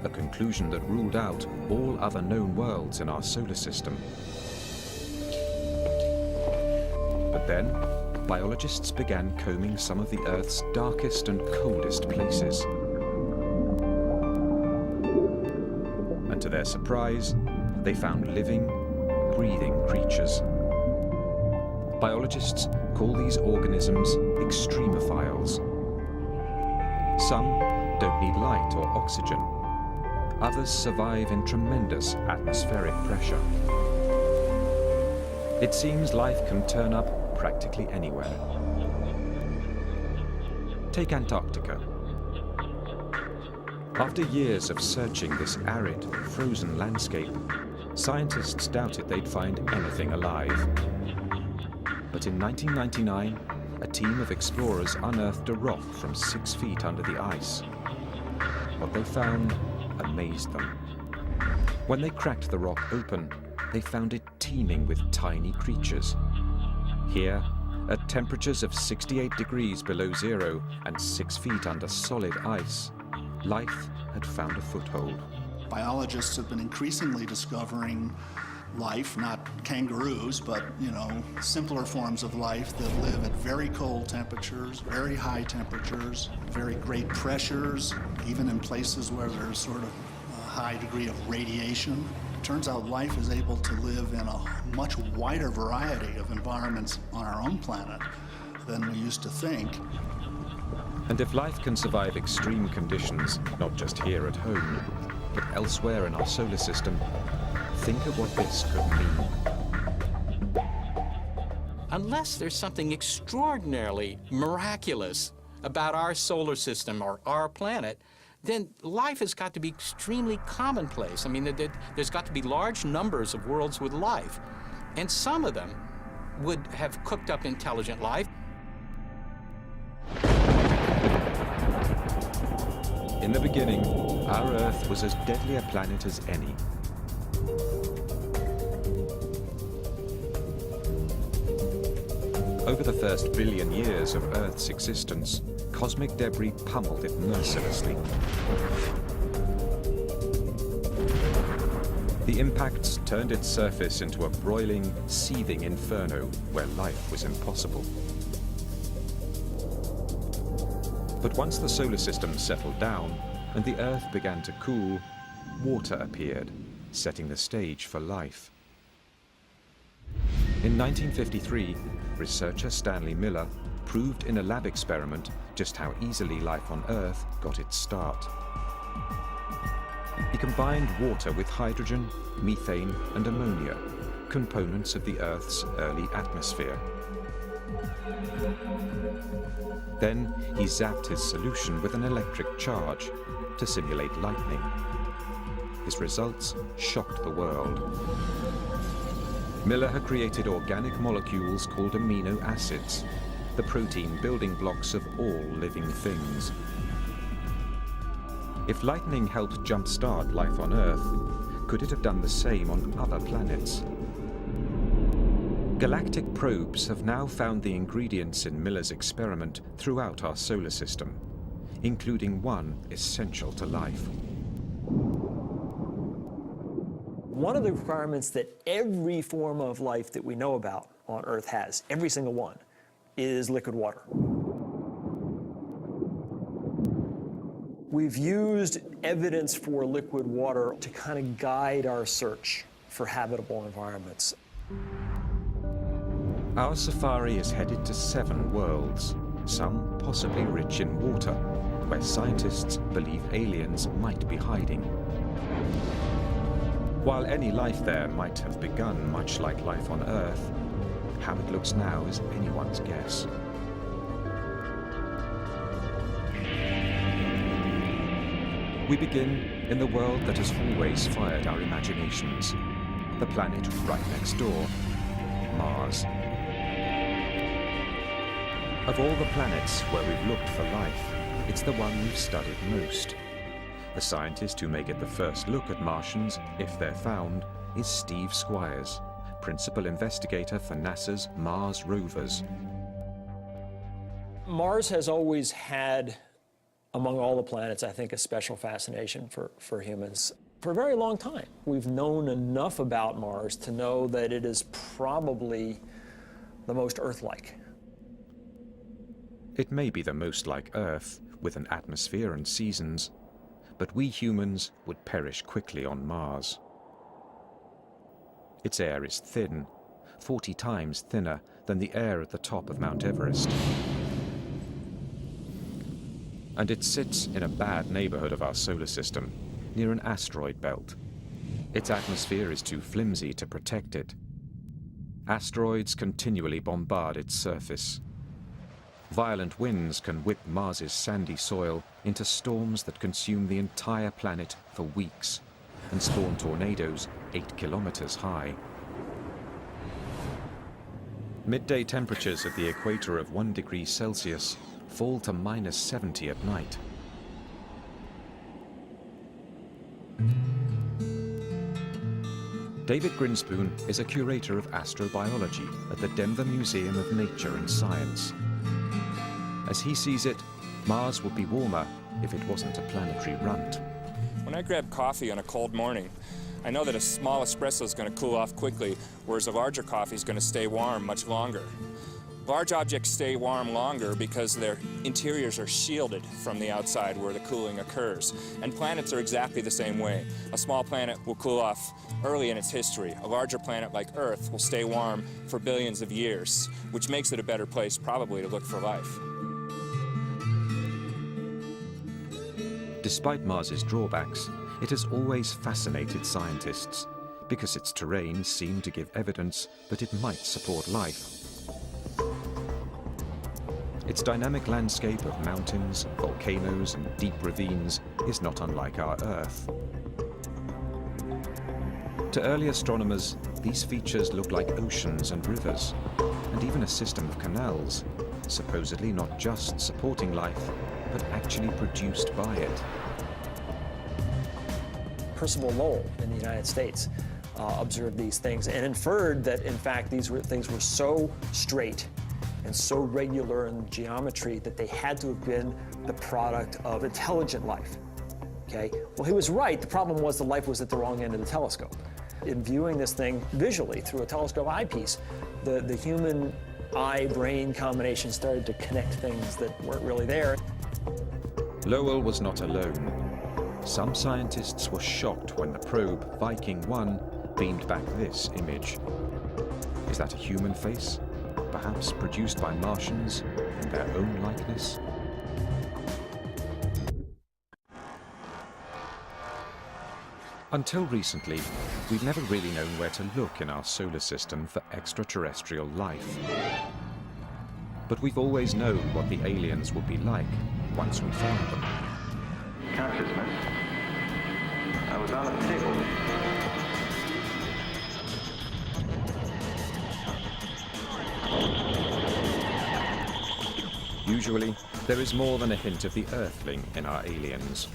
a conclusion that ruled out all other known worlds in our solar system. But then, biologists began combing some of the Earth's darkest and coldest places. And to their surprise, they found living, breathing creatures. Biologists call these organisms extremophiles. Some don't need light or oxygen. Others survive in tremendous atmospheric pressure. It seems life can turn up practically anywhere. Take Antarctica. After years of searching this arid, frozen landscape, scientists doubted they'd find anything alive. But in 1999, a team of explorers unearthed a rock from 6 feet under the ice. What they found amazed them. When they cracked the rock open, they found it teeming with tiny creatures. Here, at temperatures of 68 degrees below zero and 6 feet under solid ice, life had found a foothold. Biologists have been increasingly discovering life, not kangaroos, but, simpler forms of life that live at very cold temperatures, very high temperatures, very great pressures, even in places where there's sort of a high degree of radiation. It turns out life is able to live in a much wider variety of environments on our own planet than we used to think. And if life can survive extreme conditions, not just here at home, but elsewhere in our solar system, think of what this could mean. Unless there's something extraordinarily miraculous about our solar system or our planet, then life has got to be extremely commonplace. I mean, there's got to be large numbers of worlds with life, and some of them would have cooked up intelligent life. In the beginning, our Earth was as deadly a planet as any. Over the first billion years of Earth's existence, cosmic debris pummeled it mercilessly. The impacts turned its surface into a broiling, seething inferno where life was impossible. But once the solar system settled down and the Earth began to cool, water appeared, setting the stage for life. In 1953, researcher Stanley Miller proved in a lab experiment just how easily life on Earth got its start. He combined water with hydrogen, methane, and ammonia, components of the Earth's early atmosphere. Then he zapped his solution with an electric charge to simulate lightning. His results shocked the world. Miller had created organic molecules called amino acids, the protein building blocks of all living things. If lightning helped jumpstart life on Earth, could it have done the same on other planets? Galactic probes have now found the ingredients in Miller's experiment throughout our solar system, including one essential to life. One of the requirements that every form of life that we know about on Earth has, every single one, is liquid water. We've used evidence for liquid water to kind of guide our search for habitable environments. Our safari is headed to 7 worlds, some possibly rich in water, where scientists believe aliens might be hiding. While any life there might have begun much like life on Earth, how it looks now is anyone's guess. We begin in the world that has always fired our imaginations, the planet right next door, Mars. Of all the planets where we've looked for life, it's the one we've studied most. The scientist who may get the first look at Martians, if they're found, is Steve Squires, principal investigator for NASA's Mars rovers. Mars has always had, among all the planets, I think, a special fascination for humans. For a very long time, we've known enough about Mars to know that it is probably the most Earth-like. It may be the most like Earth, with an atmosphere and seasons, but we humans would perish quickly on Mars. Its air is thin, 40 times thinner than the air at the top of Mount Everest. And it sits in a bad neighborhood of our solar system, near an asteroid belt. Its atmosphere is too flimsy to protect it. Asteroids continually bombard its surface. Violent winds can whip Mars's sandy soil into storms that consume the entire planet for weeks and spawn tornadoes 8 kilometers high. Midday temperatures at the equator of 1 degree Celsius fall to -70 at night. David Grinspoon is a curator of astrobiology at the Denver Museum of Nature and Science. As he sees it, Mars would be warmer if it wasn't a planetary runt. When I grab coffee on a cold morning, I know that a small espresso is going to cool off quickly, whereas a larger coffee is going to stay warm much longer. Large objects stay warm longer because their interiors are shielded from the outside where the cooling occurs. And planets are exactly the same way. A small planet will cool off early in its history. A larger planet like Earth will stay warm for billions of years, which makes it a better place probably to look for life. Despite Mars's drawbacks, it has always fascinated scientists because its terrain seemed to give evidence that it might support life. Its dynamic landscape of mountains, volcanoes, and deep ravines is not unlike our Earth. To early astronomers, these features look like oceans and rivers, and even a system of canals, supposedly not just supporting life, but actually produced by it. Percival Lowell in the United States observed these things and inferred that, in fact, these things were so straight and so regular in geometry that they had to have been the product of intelligent life. Okay? Well, he was right. The problem was the life was at the wrong end of the telescope. In viewing this thing visually through a telescope eyepiece, the human eye-brain combination started to connect things that weren't really there. Lowell was not alone. Some scientists were shocked when the probe Viking 1 beamed back this image. Is that a human face? Perhaps produced by Martians in their own likeness? Until recently, we've never really known where to look in our solar system for extraterrestrial life. But we've always known what the aliens would be like once we found them. Consciousness. I was on a table. Usually, there is more than a hint of the Earthling in our aliens.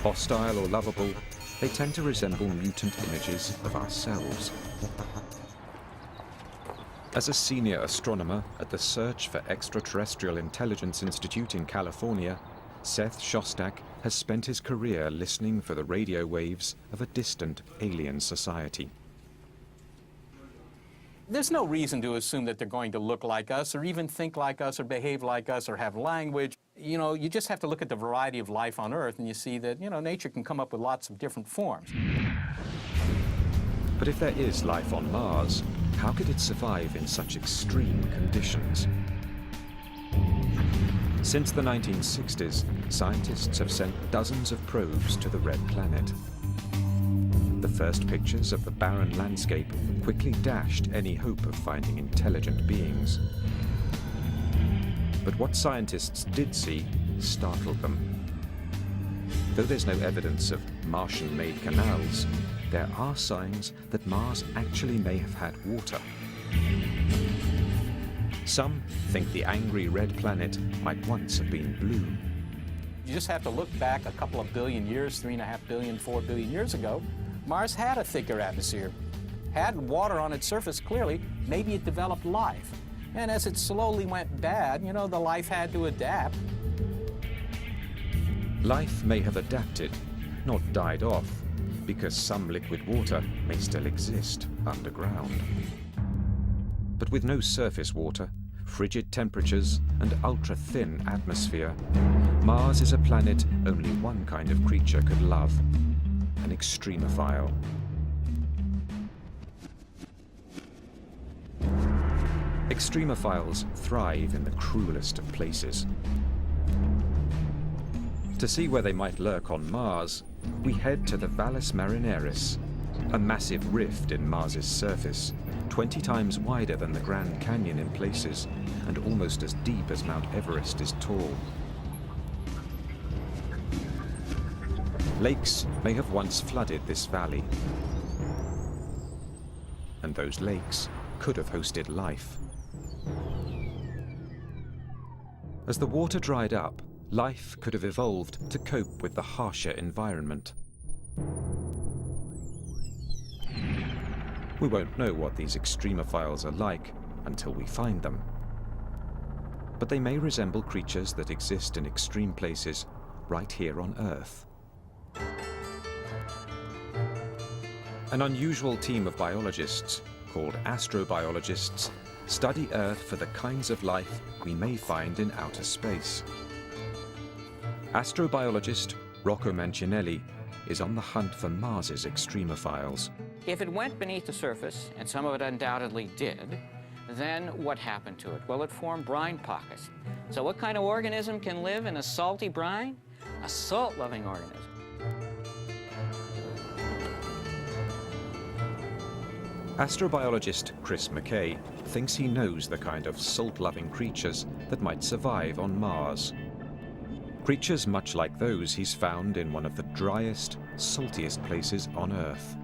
Hostile or lovable, they tend to resemble mutant images of ourselves. As a senior astronomer at the Search for Extraterrestrial Intelligence Institute in California, Seth Shostak has spent his career listening for the radio waves of a distant alien society. There's no reason to assume that they're going to look like us or even think like us or behave like us or have language. You know, you just have to look at the variety of life on Earth and you see that, you know, nature can come up with lots of different forms. But if there is life on Mars, how could it survive in such extreme conditions? Since the 1960s, scientists have sent dozens of probes to the Red Planet. The first pictures of the barren landscape quickly dashed any hope of finding intelligent beings. But what scientists did see startled them. Though there's no evidence of Martian-made canals, there are signs that Mars actually may have had water. Some think the angry red planet might once have been blue. You just have to look back a couple of billion years, 3.5 billion, 4 billion years ago. Mars had a thicker atmosphere, had water on its surface clearly. Maybe it developed life. And as it slowly went bad, you know, the life had to adapt. Life may have adapted, not died off, because some liquid water may still exist underground. But with no surface water, frigid temperatures, and ultra-thin atmosphere, Mars is a planet only one kind of creature could love, an extremophile. Extremophiles thrive in the cruelest of places. To see where they might lurk on Mars, we head to the Valles Marineris, a massive rift in Mars's surface, 20 times wider than the Grand Canyon in places, and almost as deep as Mount Everest is tall. Lakes may have once flooded this valley, and those lakes could have hosted life. As the water dried up, life could have evolved to cope with the harsher environment. We won't know what these extremophiles are like until we find them. But they may resemble creatures that exist in extreme places right here on Earth. An unusual team of biologists, called astrobiologists, study Earth for the kinds of life we may find in outer space. Astrobiologist Rocco Mancinelli is on the hunt for Mars's extremophiles. If it went beneath the surface, and some of it undoubtedly did, then what happened to it? Well, it formed brine pockets. So what kind of organism can live in a salty brine? A salt-loving organism. Astrobiologist Chris McKay thinks he knows the kind of salt-loving creatures that might survive on Mars. Creatures much like those he's found in one of the driest, saltiest places on Earth.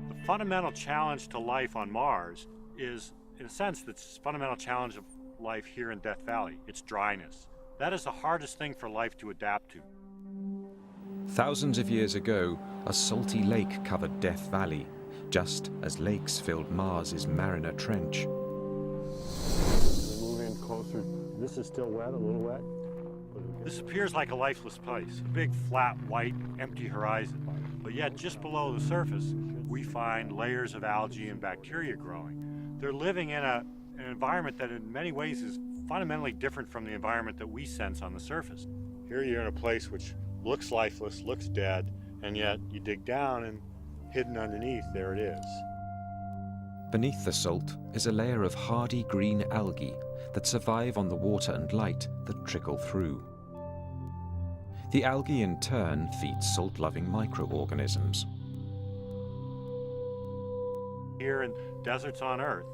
The fundamental challenge to life on Mars is, in a sense, the fundamental challenge of life here in Death Valley. It's dryness. That is the hardest thing for life to adapt to. Thousands of years ago, a salty lake covered Death Valley, just as lakes filled Mars's Mariner Trench. Move in closer. This is still wet, a little wet. This appears like a lifeless place, a big, flat, white, empty horizon. But yet, just below the surface, we find layers of algae and bacteria growing. They're living in an environment that in many ways is fundamentally different from the environment that we sense on the surface. Here you're in a place which looks lifeless, looks dead, and yet you dig down and hidden underneath, there it is. Beneath the salt is a layer of hardy green algae that survive on the water and light that trickle through. The algae in turn feeds salt-loving microorganisms. Here in deserts on Earth,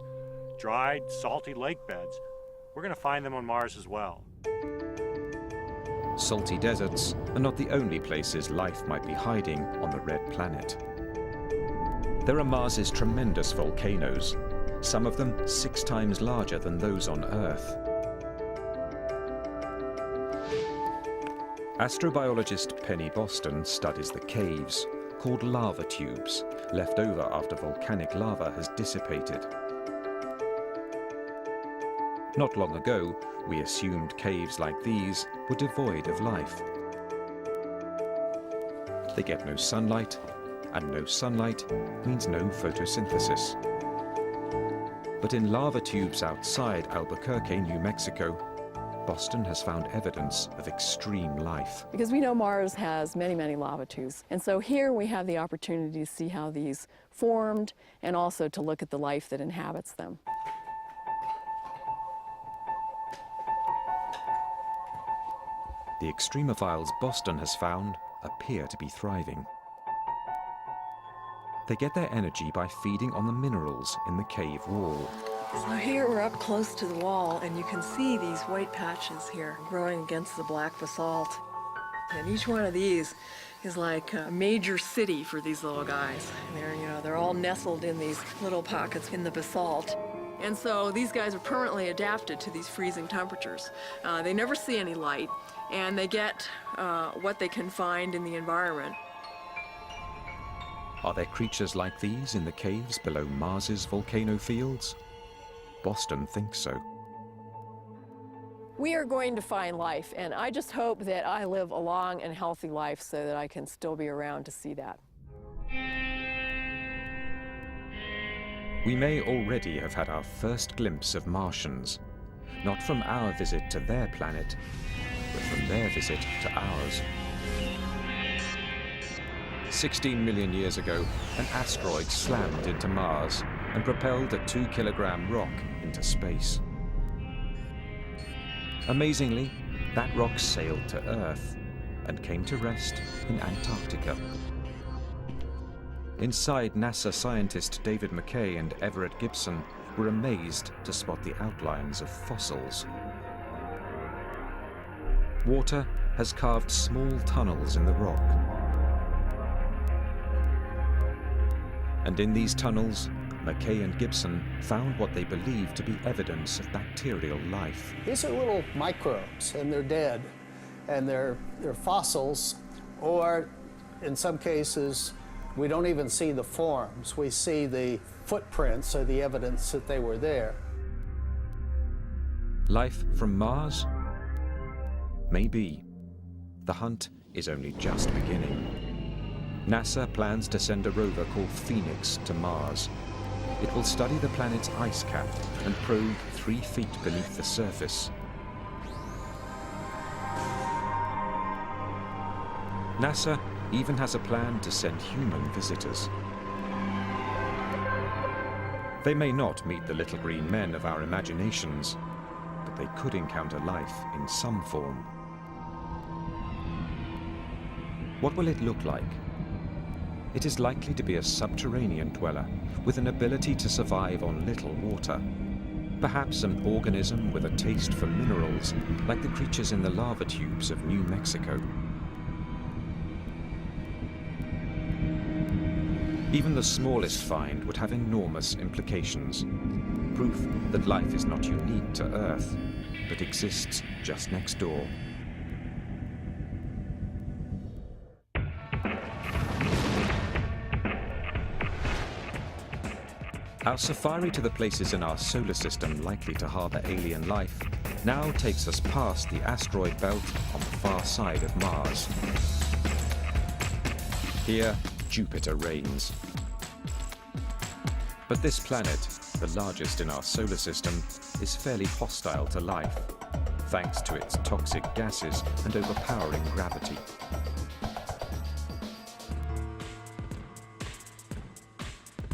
dried, salty lake beds, we're going to find them on Mars as well. Salty deserts are not the only places life might be hiding on the red planet. There are Mars's tremendous volcanoes, some of them 6 times larger than those on Earth. Astrobiologist Penny Boston studies the caves, called lava tubes, left over after volcanic lava has dissipated. Not long ago, we assumed caves like these were devoid of life. They get no sunlight, and no sunlight means no photosynthesis. But in lava tubes outside Albuquerque, New Mexico, Boston has found evidence of extreme life. Because we know Mars has many, many lava tubes. And so here we have the opportunity to see how these formed and also to look at the life that inhabits them. The extremophiles Boston has found appear to be thriving. They get their energy by feeding on the minerals in the cave wall. So here we're up close to the wall, and you can see these white patches here growing against the black basalt. And each one of these is like a major city for these little guys. They're all nestled in these little pockets in the basalt. And so these guys are permanently adapted to these freezing temperatures. They never see any light, and they get what they can find in the environment. Are there creatures like these in the caves below Mars's volcano fields? Boston thinks so. We are going to find life, and I just hope that I live a long and healthy life so that I can still be around to see that. We may already have had our first glimpse of Martians, not from our visit to their planet, but from their visit to ours. 16 million years ago, an asteroid slammed into Mars and propelled a 2-kilogram rock into space. Amazingly, that rock sailed to Earth and came to rest in Antarctica. Inside, NASA scientist David McKay and Everett Gibson were amazed to spot the outlines of fossils. Water has carved small tunnels in the rock. And in these tunnels, McKay and Gibson found what they believed to be evidence of bacterial life. These are little microbes, and they're dead, and they're fossils, or in some cases, we don't even see the forms. We see the footprints or the evidence that they were there. Life from Mars? Maybe. The hunt is only just beginning. NASA plans to send a rover called Phoenix to Mars. It will study the planet's ice cap and probe 3 feet beneath the surface. NASA even has a plan to send human visitors. They may not meet the little green men of our imaginations, but they could encounter life in some form. What will it look like? It is likely to be a subterranean dweller with an ability to survive on little water. Perhaps an organism with a taste for minerals, like the creatures in the lava tubes of New Mexico. Even the smallest find would have enormous implications. Proof that life is not unique to Earth, but exists just next door. Our safari to the places in our solar system likely to harbor alien life now takes us past the asteroid belt on the far side of Mars. Here, Jupiter reigns. But this planet, the largest in our solar system, is fairly hostile to life, thanks to its toxic gases and overpowering gravity.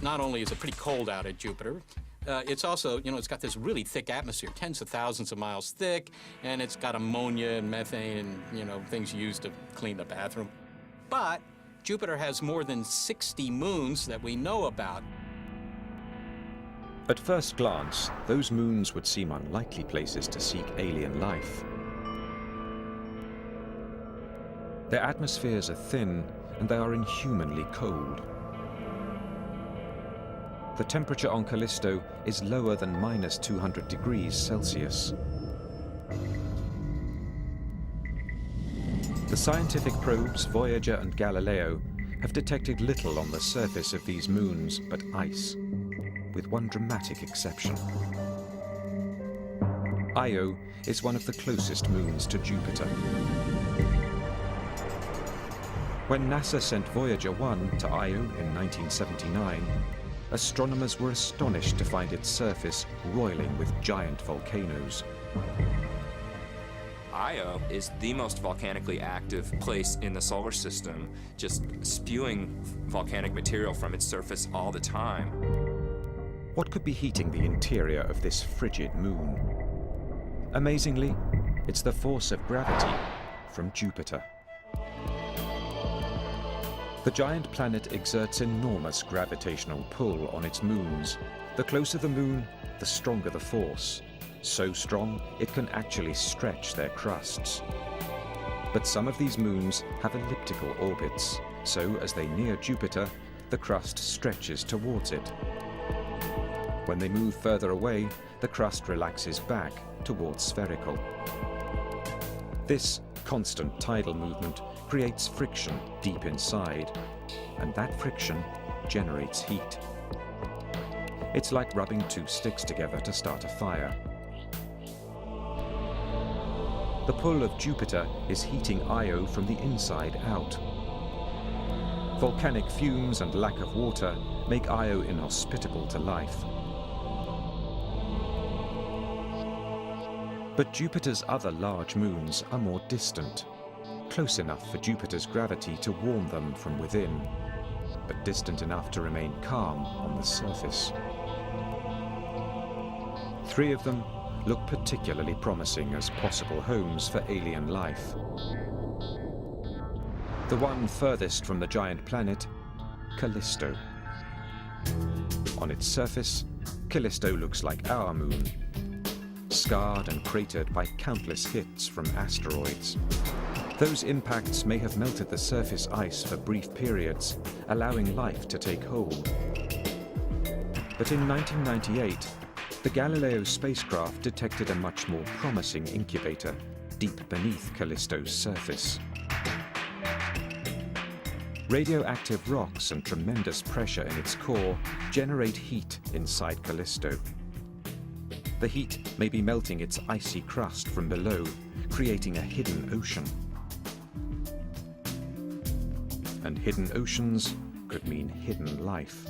Not only is it pretty cold out at Jupiter, it's also, it's got this really thick atmosphere, tens of thousands of miles thick, and it's got ammonia and methane and, things used to clean the bathroom. But Jupiter has more than 60 moons that we know about. At first glance, those moons would seem unlikely places to seek alien life. Their atmospheres are thin, and they are inhumanly cold. The temperature on Callisto is lower than -200 degrees Celsius. The scientific probes Voyager and Galileo have detected little on the surface of these moons but ice, with one dramatic exception. Io is one of the closest moons to Jupiter. When NASA sent Voyager 1 to Io in 1979, astronomers were astonished to find its surface roiling with giant volcanoes. Io is the most volcanically active place in the solar system, just spewing volcanic material from its surface all the time. What could be heating the interior of this frigid moon? Amazingly, it's the force of gravity from Jupiter. The giant planet exerts enormous gravitational pull on its moons. The closer the moon, the stronger the force. So strong, it can actually stretch their crusts. But some of these moons have elliptical orbits, so as they near Jupiter, the crust stretches towards it. When they move further away, the crust relaxes back towards spherical. This constant tidal movement creates friction deep inside, and that friction generates heat. It's like rubbing two sticks together to start a fire. The pull of Jupiter is heating Io from the inside out. Volcanic fumes and lack of water make Io inhospitable to life. But Jupiter's other large moons are more distant, close enough for Jupiter's gravity to warm them from within, but distant enough to remain calm on the surface. 3 of them look particularly promising as possible homes for alien life. The one furthest from the giant planet, Callisto. On its surface, Callisto looks like our moon, scarred and cratered by countless hits from asteroids. Those impacts may have melted the surface ice for brief periods, allowing life to take hold. But in 1998, the Galileo spacecraft detected a much more promising incubator deep beneath Callisto's surface. Radioactive rocks and tremendous pressure in its core generate heat inside Callisto. The heat may be melting its icy crust from below, creating a hidden ocean. And hidden oceans could mean hidden life.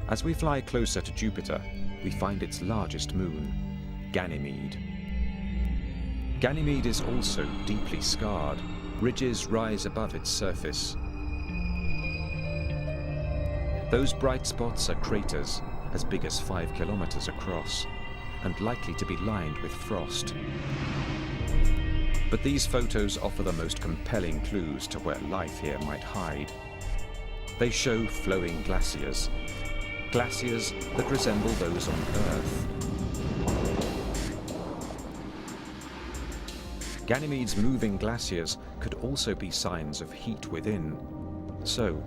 As we fly closer to Jupiter, we find its largest moon, Ganymede. Ganymede is also deeply scarred. Ridges rise above its surface. Those bright spots are craters as big as 5 kilometers across and likely to be lined with frost. But these photos offer the most compelling clues to where life here might hide. They show flowing glaciers, glaciers that resemble those on Earth. Ganymede's moving glaciers could also be signs of heat within. So,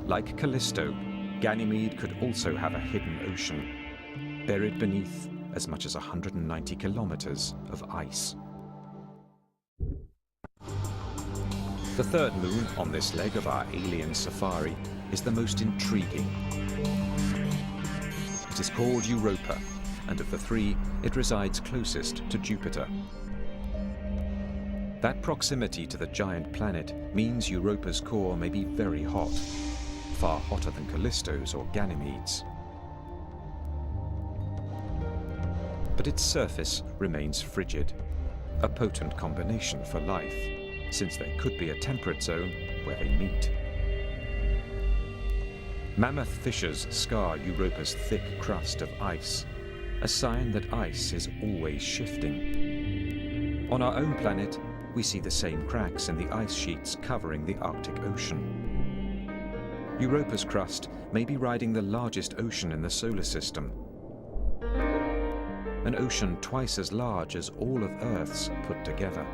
like Callisto, Ganymede could also have a hidden ocean, buried beneath as much as 190 kilometers of ice. The third moon on this leg of our alien safari is the most intriguing. It is called Europa, and of the 3, it resides closest to Jupiter. That proximity to the giant planet means Europa's core may be very hot, far hotter than Callisto's or Ganymede's. But its surface remains frigid, a potent combination for life, since there could be a temperate zone where they meet. Mammoth fissures scar Europa's thick crust of ice, a sign that ice is always shifting. On our own planet, we see the same cracks in the ice sheets covering the Arctic Ocean. Europa's crust may be riding the largest ocean in the solar system, an ocean twice as large as all of Earth's put together.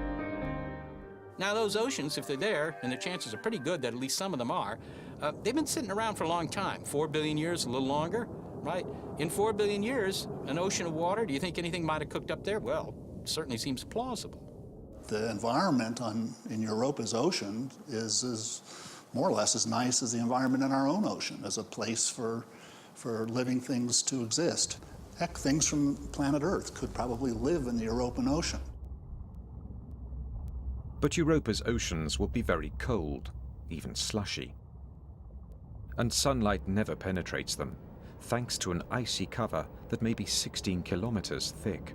Now those oceans, if they're there, and the chances are pretty good that at least some of them are, they've been sitting around for a long time, 4 billion years, a little longer, right? In 4 billion years, an ocean of water, do you think anything might have cooked up there? Well, it certainly seems plausible. The environment in Europa's ocean is more or less as nice as the environment in our own ocean, as a place for living things to exist. Heck, things from planet Earth could probably live in the European Ocean. But Europa's oceans will be very cold, even slushy. And sunlight never penetrates them, thanks to an icy cover that may be 16 kilometers thick.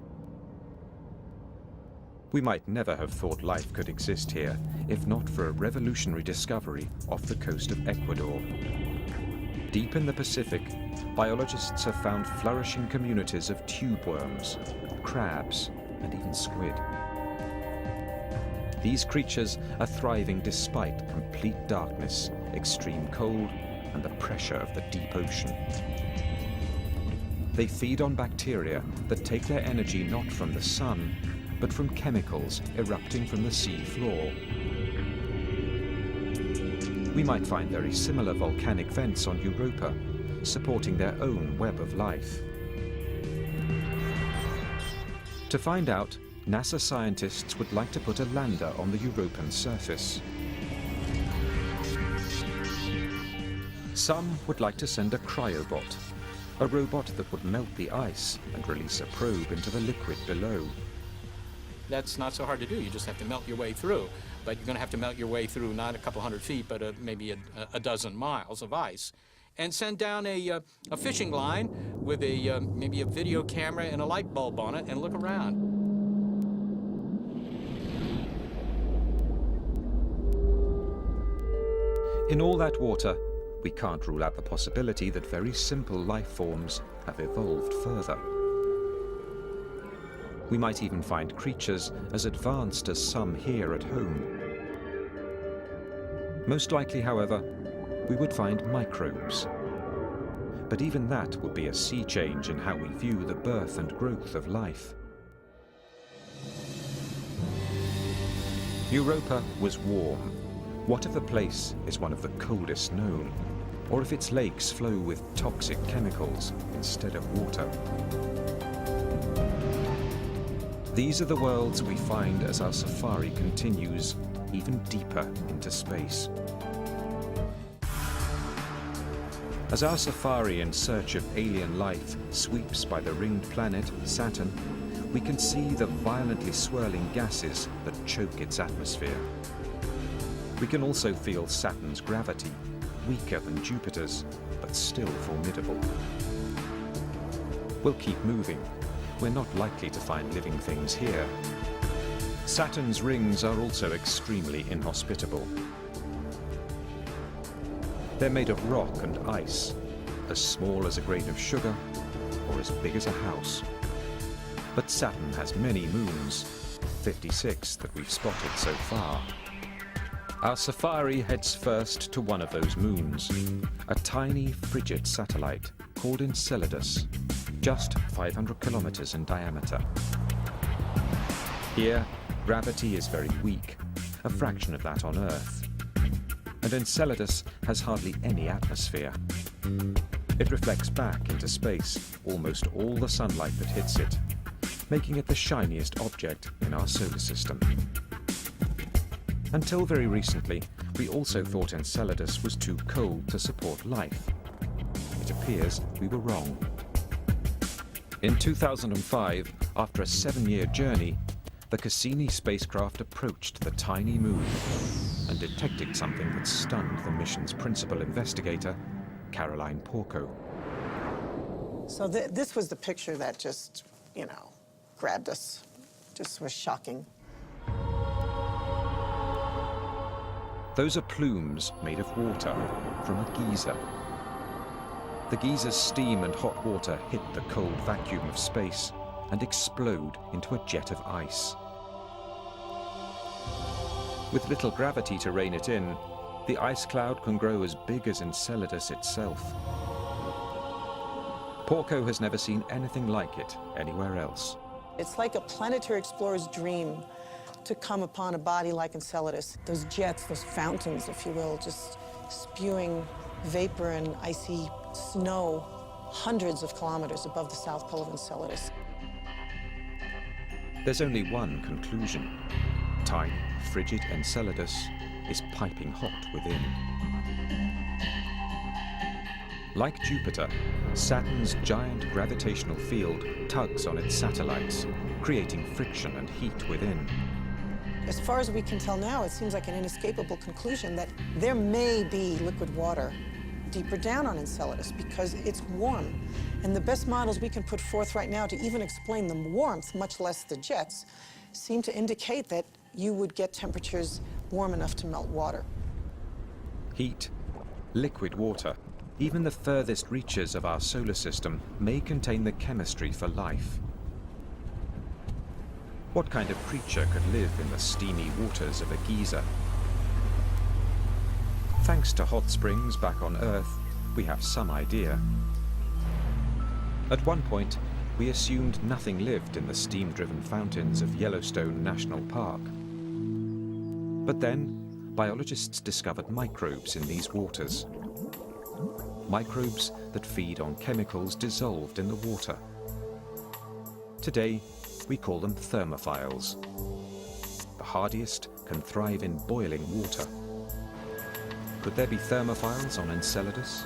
We might never have thought life could exist here if not for a revolutionary discovery off the coast of Ecuador. Deep in the Pacific, biologists have found flourishing communities of tube worms, crabs, and even squid. These creatures are thriving despite complete darkness, extreme cold, and the pressure of the deep ocean. They feed on bacteria that take their energy not from the sun, but from chemicals erupting from the sea floor. We might find very similar volcanic vents on Europa, supporting their own web of life. To find out, NASA scientists would like to put a lander on the Europan surface. Some would like to send a cryobot, a robot that would melt the ice and release a probe into the liquid below. That's not so hard to do. You just have to melt your way through. But you're going to have to melt your way through not a couple hundred feet, but maybe a dozen miles of ice. And send down a fishing line with maybe a video camera and a light bulb on it and look around. In all that water, we can't rule out the possibility that very simple life forms have evolved further. We might even find creatures as advanced as some here at home. Most likely, however, we would find microbes. But even that would be a sea change in how we view the birth and growth of life. Europa was warm. What if a place is one of the coldest known? Or if its lakes flow with toxic chemicals instead of water? These are the worlds we find as our safari continues even deeper into space. As our safari in search of alien life sweeps by the ringed planet, Saturn, we can see the violently swirling gases that choke its atmosphere. We can also feel Saturn's gravity, weaker than Jupiter's, but still formidable. We'll keep moving. We're not likely to find living things here. Saturn's rings are also extremely inhospitable. They're made of rock and ice, as small as a grain of sugar or as big as a house. But Saturn has many moons, 56 that we've spotted so far. Our safari heads first to one of those moons, a tiny frigid satellite called Enceladus, just 500 kilometers in diameter. Here, gravity is very weak, a fraction of that on Earth. And Enceladus has hardly any atmosphere. It reflects back into space almost all the sunlight that hits it, making it the shiniest object in our solar system. Until very recently, we also thought Enceladus was too cold to support life. It appears we were wrong. In 2005, after a 7-year journey, the Cassini spacecraft approached the tiny moon and detected something that stunned the mission's principal investigator, Caroline Porco. So this was the picture that just, grabbed us. Just was shocking. Those are plumes made of water from a geyser. The geyser's steam and hot water hit the cold vacuum of space and explode into a jet of ice. With little gravity to rein it in, the ice cloud can grow as big as Enceladus itself. Porco has never seen anything like it anywhere else. It's like a planetary explorer's dream to come upon a body like Enceladus. Those jets, those fountains, if you will, just spewing vapor and icy snow hundreds of kilometers above the south pole of Enceladus. There's only one conclusion. Tiny, frigid Enceladus is piping hot within. Like Jupiter, Saturn's giant gravitational field tugs on its satellites, creating friction and heat within. As far as we can tell now, it seems like an inescapable conclusion that there may be liquid water deeper down on Enceladus because it's warm. And the best models we can put forth right now to even explain the warmth, much less the jets, seem to indicate that you would get temperatures warm enough to melt water. Heat, liquid water, even the furthest reaches of our solar system may contain the chemistry for life. What kind of creature could live in the steamy waters of a geyser? Thanks to hot springs back on Earth, we have some idea. At one point, we assumed nothing lived in the steam-driven fountains of Yellowstone National Park. But then, biologists discovered microbes in these waters. Microbes that feed on chemicals dissolved in the water. Today, we call them thermophiles. The hardiest can thrive in boiling water. Could there be thermophiles on Enceladus?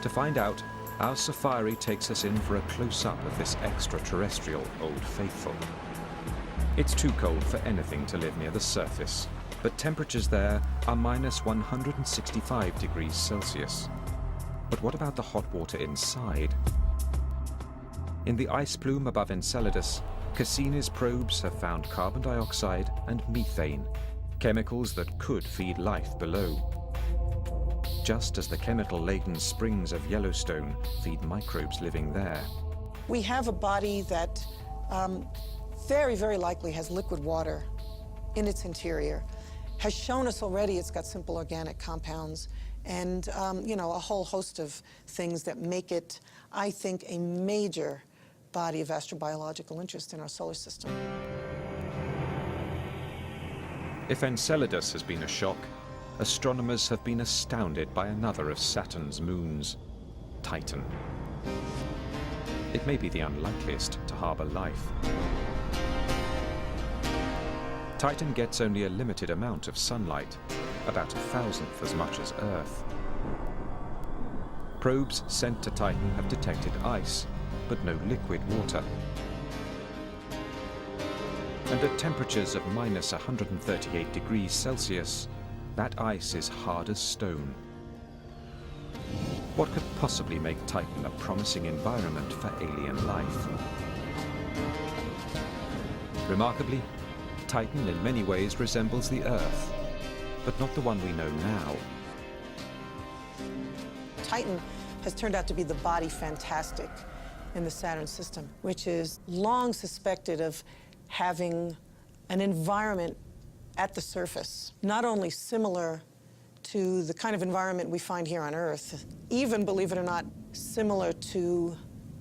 To find out, our safari takes us in for a close-up of this extraterrestrial Old Faithful. It's too cold for anything to live near the surface, but temperatures there are minus 165 degrees Celsius. But what about the hot water inside? In the ice plume above Enceladus, Cassini's probes have found carbon dioxide and methane, chemicals that could feed life below. Just as the chemical-laden springs of Yellowstone feed microbes living there. We have a body that very, very likely has liquid water in its interior, has shown us already it's got simple organic compounds and, you know, a whole host of things that make it, I think, a major body of astrobiological interest in our solar system. If Enceladus has been a shock, astronomers have been astounded by another of Saturn's moons, Titan. It may be the unlikeliest to harbor life. Titan gets only a limited amount of sunlight, about 1,000th as much as Earth. Probes sent to Titan have detected ice, but no liquid water. And at temperatures of minus 138 degrees Celsius, that ice is hard as stone. What could possibly make Titan a promising environment for alien life? Remarkably, Titan in many ways resembles the Earth, but not the one we know now. Titan has turned out to be the body fantastic in the Saturn system, which is long suspected of having an environment at the surface, not only similar to the kind of environment we find here on Earth, even, believe it or not, similar to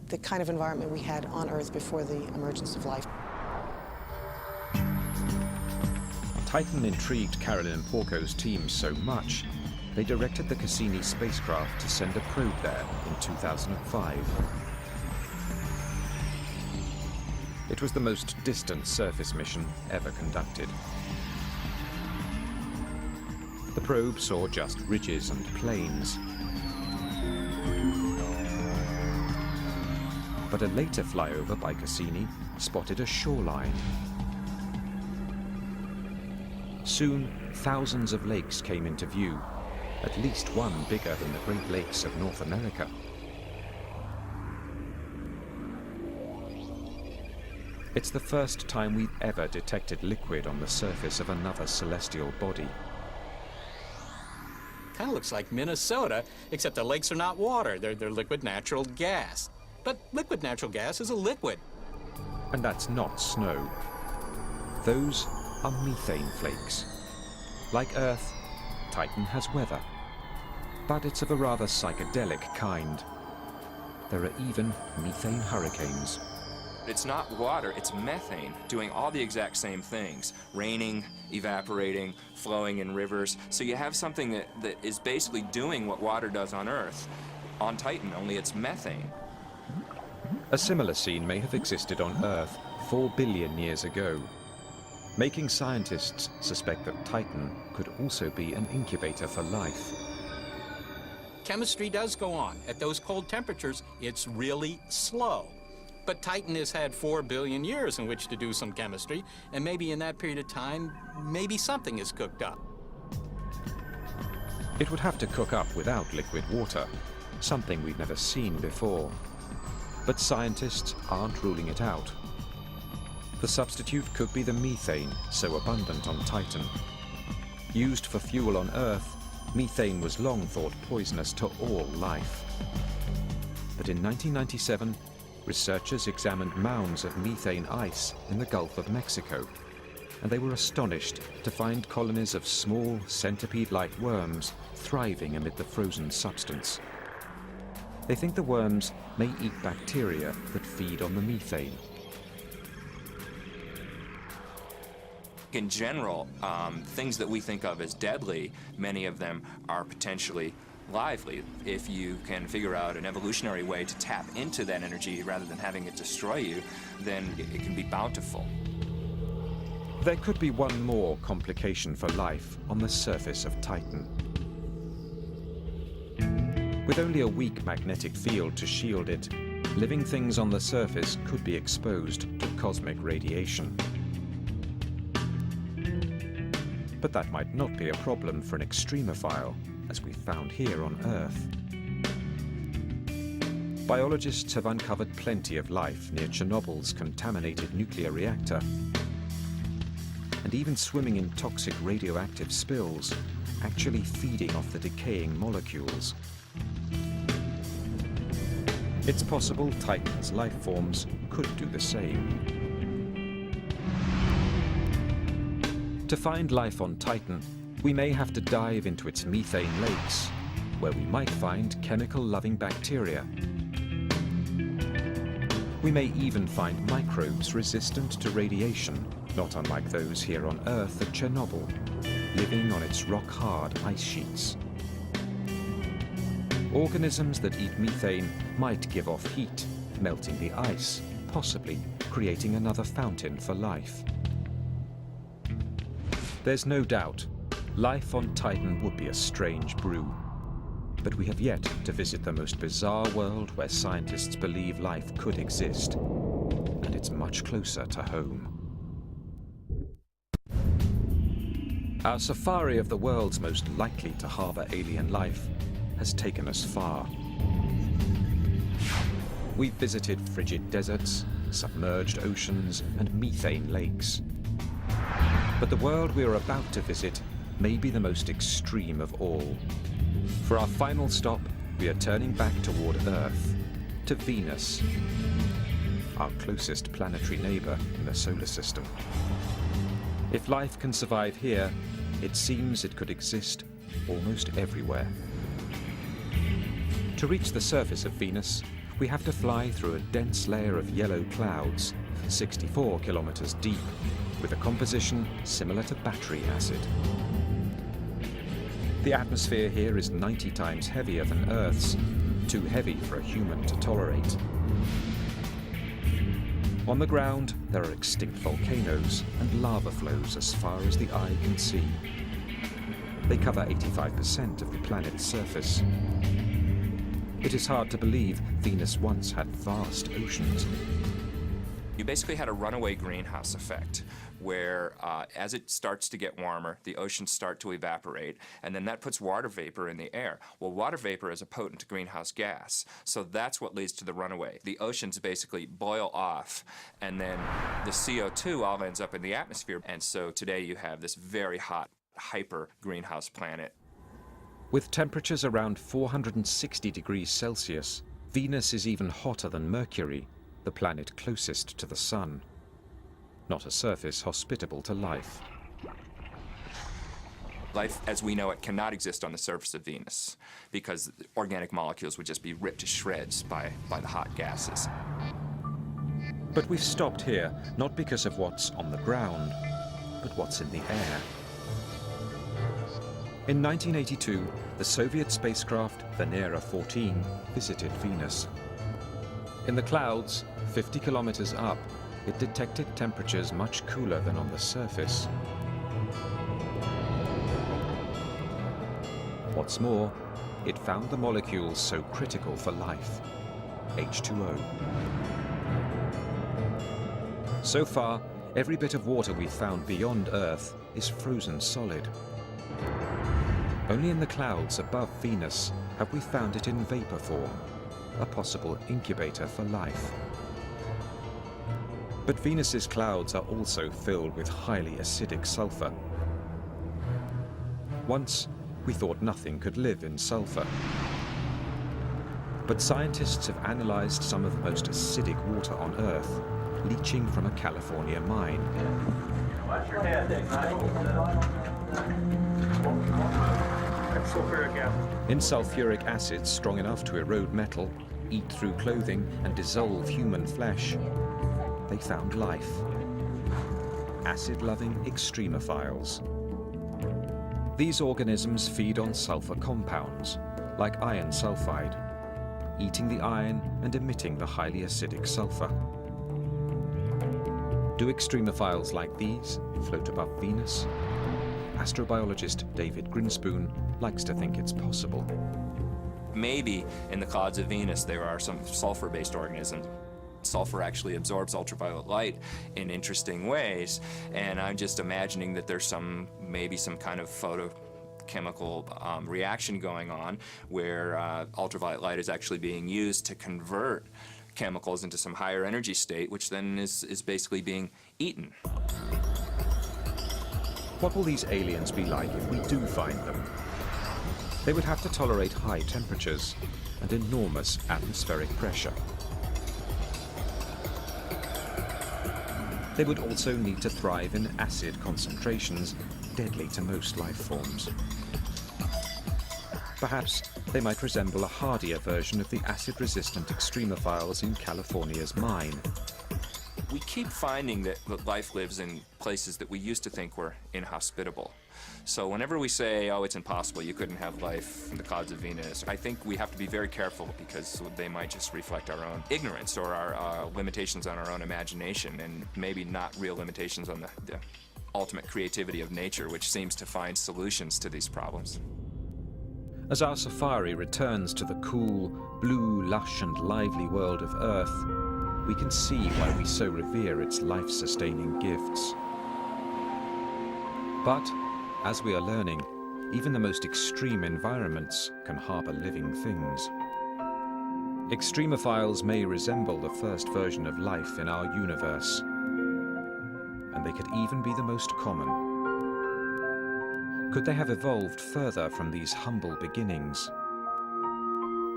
the kind of environment we had on Earth before the emergence of life. Titan intrigued Carolyn Porco's team so much, they directed the Cassini spacecraft to send a probe there in 2005. It was the most distant surface mission ever conducted. The probe saw just ridges and plains. But a later flyover by Cassini spotted a shoreline. Soon, thousands of lakes came into view, at least one bigger than the Great Lakes of North America. It's the first time we've ever detected liquid on the surface of another celestial body. Kind of looks like Minnesota, except the lakes are not water. They're liquid natural gas. But liquid natural gas is a liquid. And that's not snow. Those are methane flakes. Like Earth, Titan has weather. But it's of a rather psychedelic kind. There are even methane hurricanes. It's not water, it's methane, doing all the exact same things. Raining, evaporating, flowing in rivers. So you have something that is basically doing what water does on Earth. On Titan, only it's methane. A similar scene may have existed on Earth 4 billion years ago, making scientists suspect that Titan could also be an incubator for life. Chemistry does go on. At those cold temperatures, it's really slow. But Titan has had 4 billion years in which to do some chemistry, and maybe in that period of time, maybe something is cooked up. It would have to cook up without liquid water, something we've never seen before. But scientists aren't ruling it out. The substitute could be the methane, so abundant on Titan. Used for fuel on Earth, methane was long thought poisonous to all life. But in 1997, researchers examined mounds of methane ice in the Gulf of Mexico, and they were astonished to find colonies of small, centipede-like worms thriving amid the frozen substance. They think the worms may eat bacteria that feed on the methane. In general, things that we think of as deadly, many of them are potentially lively. If you can figure out an evolutionary way to tap into that energy rather than having it destroy you, then it can be bountiful. There could be one more complication for life on the surface of Titan. With only a weak magnetic field to shield it, living things on the surface could be exposed to cosmic radiation. But that might not be a problem for an extremophile, as we found here on Earth. Biologists have uncovered plenty of life near Chernobyl's contaminated nuclear reactor. And even swimming in toxic radioactive spills, actually feeding off the decaying molecules. It's possible Titan's life forms could do the same. To find life on Titan, we may have to dive into its methane lakes, where we might find chemical-loving bacteria. We may even find microbes resistant to radiation, not unlike those here on Earth at Chernobyl, living on its rock-hard ice sheets. Organisms that eat methane might give off heat, melting the ice, possibly creating another fountain for life. There's no doubt, life on Titan would be a strange brew. But we have yet to visit the most bizarre world where scientists believe life could exist. And it's much closer to home. Our safari of the world's most likely to harbor alien life has taken us far. We've visited frigid deserts, submerged oceans, and methane lakes. But the world we are about to visit may be the most extreme of all. For our final stop, we are turning back toward Earth, to Venus, our closest planetary neighbor in the solar system. If life can survive here, it seems it could exist almost everywhere. To reach the surface of Venus, we have to fly through a dense layer of yellow clouds, 64 kilometers deep, with a composition similar to battery acid. The atmosphere here is 90 times heavier than Earth's, too heavy for a human to tolerate. On the ground, there are extinct volcanoes and lava flows as far as the eye can see. They cover 85% of the planet's surface. It is hard to believe Venus once had vast oceans. You basically had a runaway greenhouse effect, where as it starts to get warmer, the oceans start to evaporate, and then that puts water vapor in the air. Well, water vapor is a potent greenhouse gas, so that's what leads to the runaway. The oceans basically boil off, and then the CO2 all ends up in the atmosphere, and so today you have this very hot, hyper greenhouse planet. With temperatures around 460 degrees Celsius, Venus is even hotter than Mercury, the planet closest to the Sun. Not a surface hospitable to life. Life as we know it cannot exist on the surface of Venus because organic molecules would just be ripped to shreds by the hot gases. But we've stopped here, not because of what's on the ground, but what's in the air. In 1982, the Soviet spacecraft Venera 14 visited Venus. In the clouds, 50 kilometers up, it detected temperatures much cooler than on the surface. What's more, it found the molecules so critical for life, H2O. So far, every bit of water we've found beyond Earth is frozen solid. Only in the clouds above Venus have we found it in vapor form, a possible incubator for life. But Venus's clouds are also filled with highly acidic sulfur. Once, we thought nothing could live in sulfur. But scientists have analyzed some of the most acidic water on Earth, leaching from a California mine. Watch your head, In sulfuric acid strong enough to erode metal, eat through clothing, and dissolve human flesh, they found life. Acid-loving extremophiles. These organisms feed on sulfur compounds, like iron sulfide, eating the iron and emitting the highly acidic sulfur. Do extremophiles like these float above Venus? Astrobiologist David Grinspoon likes to think it's possible. Maybe in the clouds of Venus there are some sulfur-based organisms. Sulfur actually absorbs ultraviolet light in interesting ways, and I'm just imagining that there's maybe some kind of photochemical reaction going on where ultraviolet light is actually being used to convert chemicals into some higher energy state, which then is basically being eaten. What will these aliens be like if we do find them? They would have to tolerate high temperatures and enormous atmospheric pressure. They would also need to thrive in acid concentrations deadly to most life forms. Perhaps they might resemble a hardier version of the acid-resistant extremophiles in California's mine. We keep finding that life lives in places that we used to think were inhospitable. So whenever we say, oh, it's impossible, you couldn't have life in the clouds of Venus, I think we have to be very careful because they might just reflect our own ignorance or our limitations on our own imagination, and maybe not real limitations on the ultimate creativity of nature, which seems to find solutions to these problems. As our safari returns to the cool, blue, lush and lively world of Earth, we can see why we so revere its life-sustaining gifts. But, as we are learning, even the most extreme environments can harbor living things. Extremophiles may resemble the first version of life in our universe, and they could even be the most common. Could they have evolved further from these humble beginnings?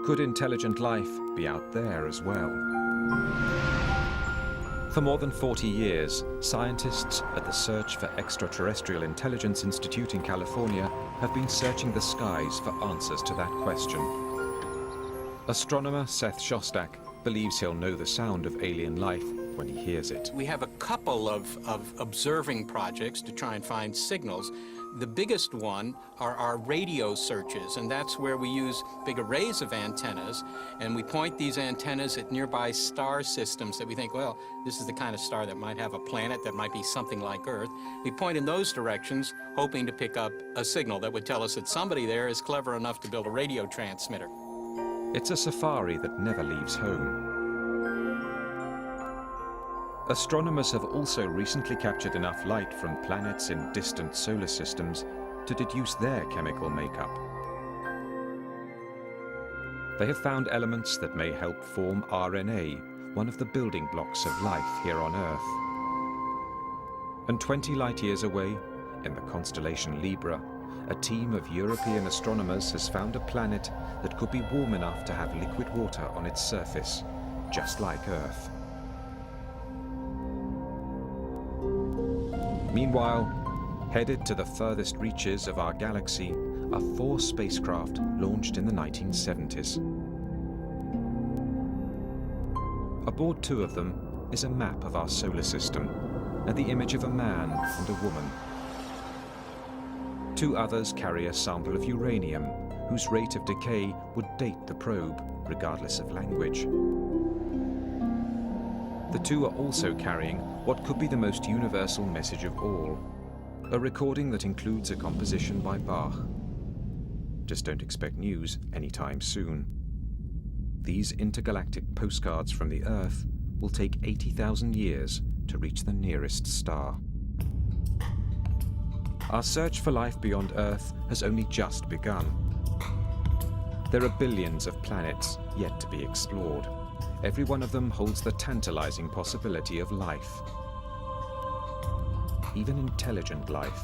Could intelligent life be out there as well? For more than 40 years, scientists at the Search for Extraterrestrial Intelligence Institute in California have been searching the skies for answers to that question. Astronomer Seth Shostak believes he'll know the sound of alien life when he hears it. We have a couple of observing projects to try and find signals. The biggest one are our radio searches, and that's where we use big arrays of antennas, and we point these antennas at nearby star systems that we think, well, this is the kind of star that might have a planet that might be something like Earth. We point in those directions, hoping to pick up a signal that would tell us that somebody there is clever enough to build a radio transmitter. It's a safari that never leaves home. Astronomers have also recently captured enough light from planets in distant solar systems to deduce their chemical makeup. They have found elements that may help form RNA, one of the building blocks of life here on Earth. And 20 light years away, in the constellation Libra, a team of European astronomers has found a planet that could be warm enough to have liquid water on its surface, just like Earth. Meanwhile, headed to the furthest reaches of our galaxy are 4 spacecraft launched in the 1970s. Aboard 2 of them is a map of our solar system and the image of a man and a woman. 2 others carry a sample of uranium, whose rate of decay would date the probe, regardless of language. The 2 are also carrying what could be the most universal message of all, a recording that includes a composition by Bach. Just don't expect news anytime soon. These intergalactic postcards from the Earth will take 80,000 years to reach the nearest star. Our search for life beyond Earth has only just begun. There are billions of planets yet to be explored. Every one of them holds the tantalizing possibility of life. Even intelligent life.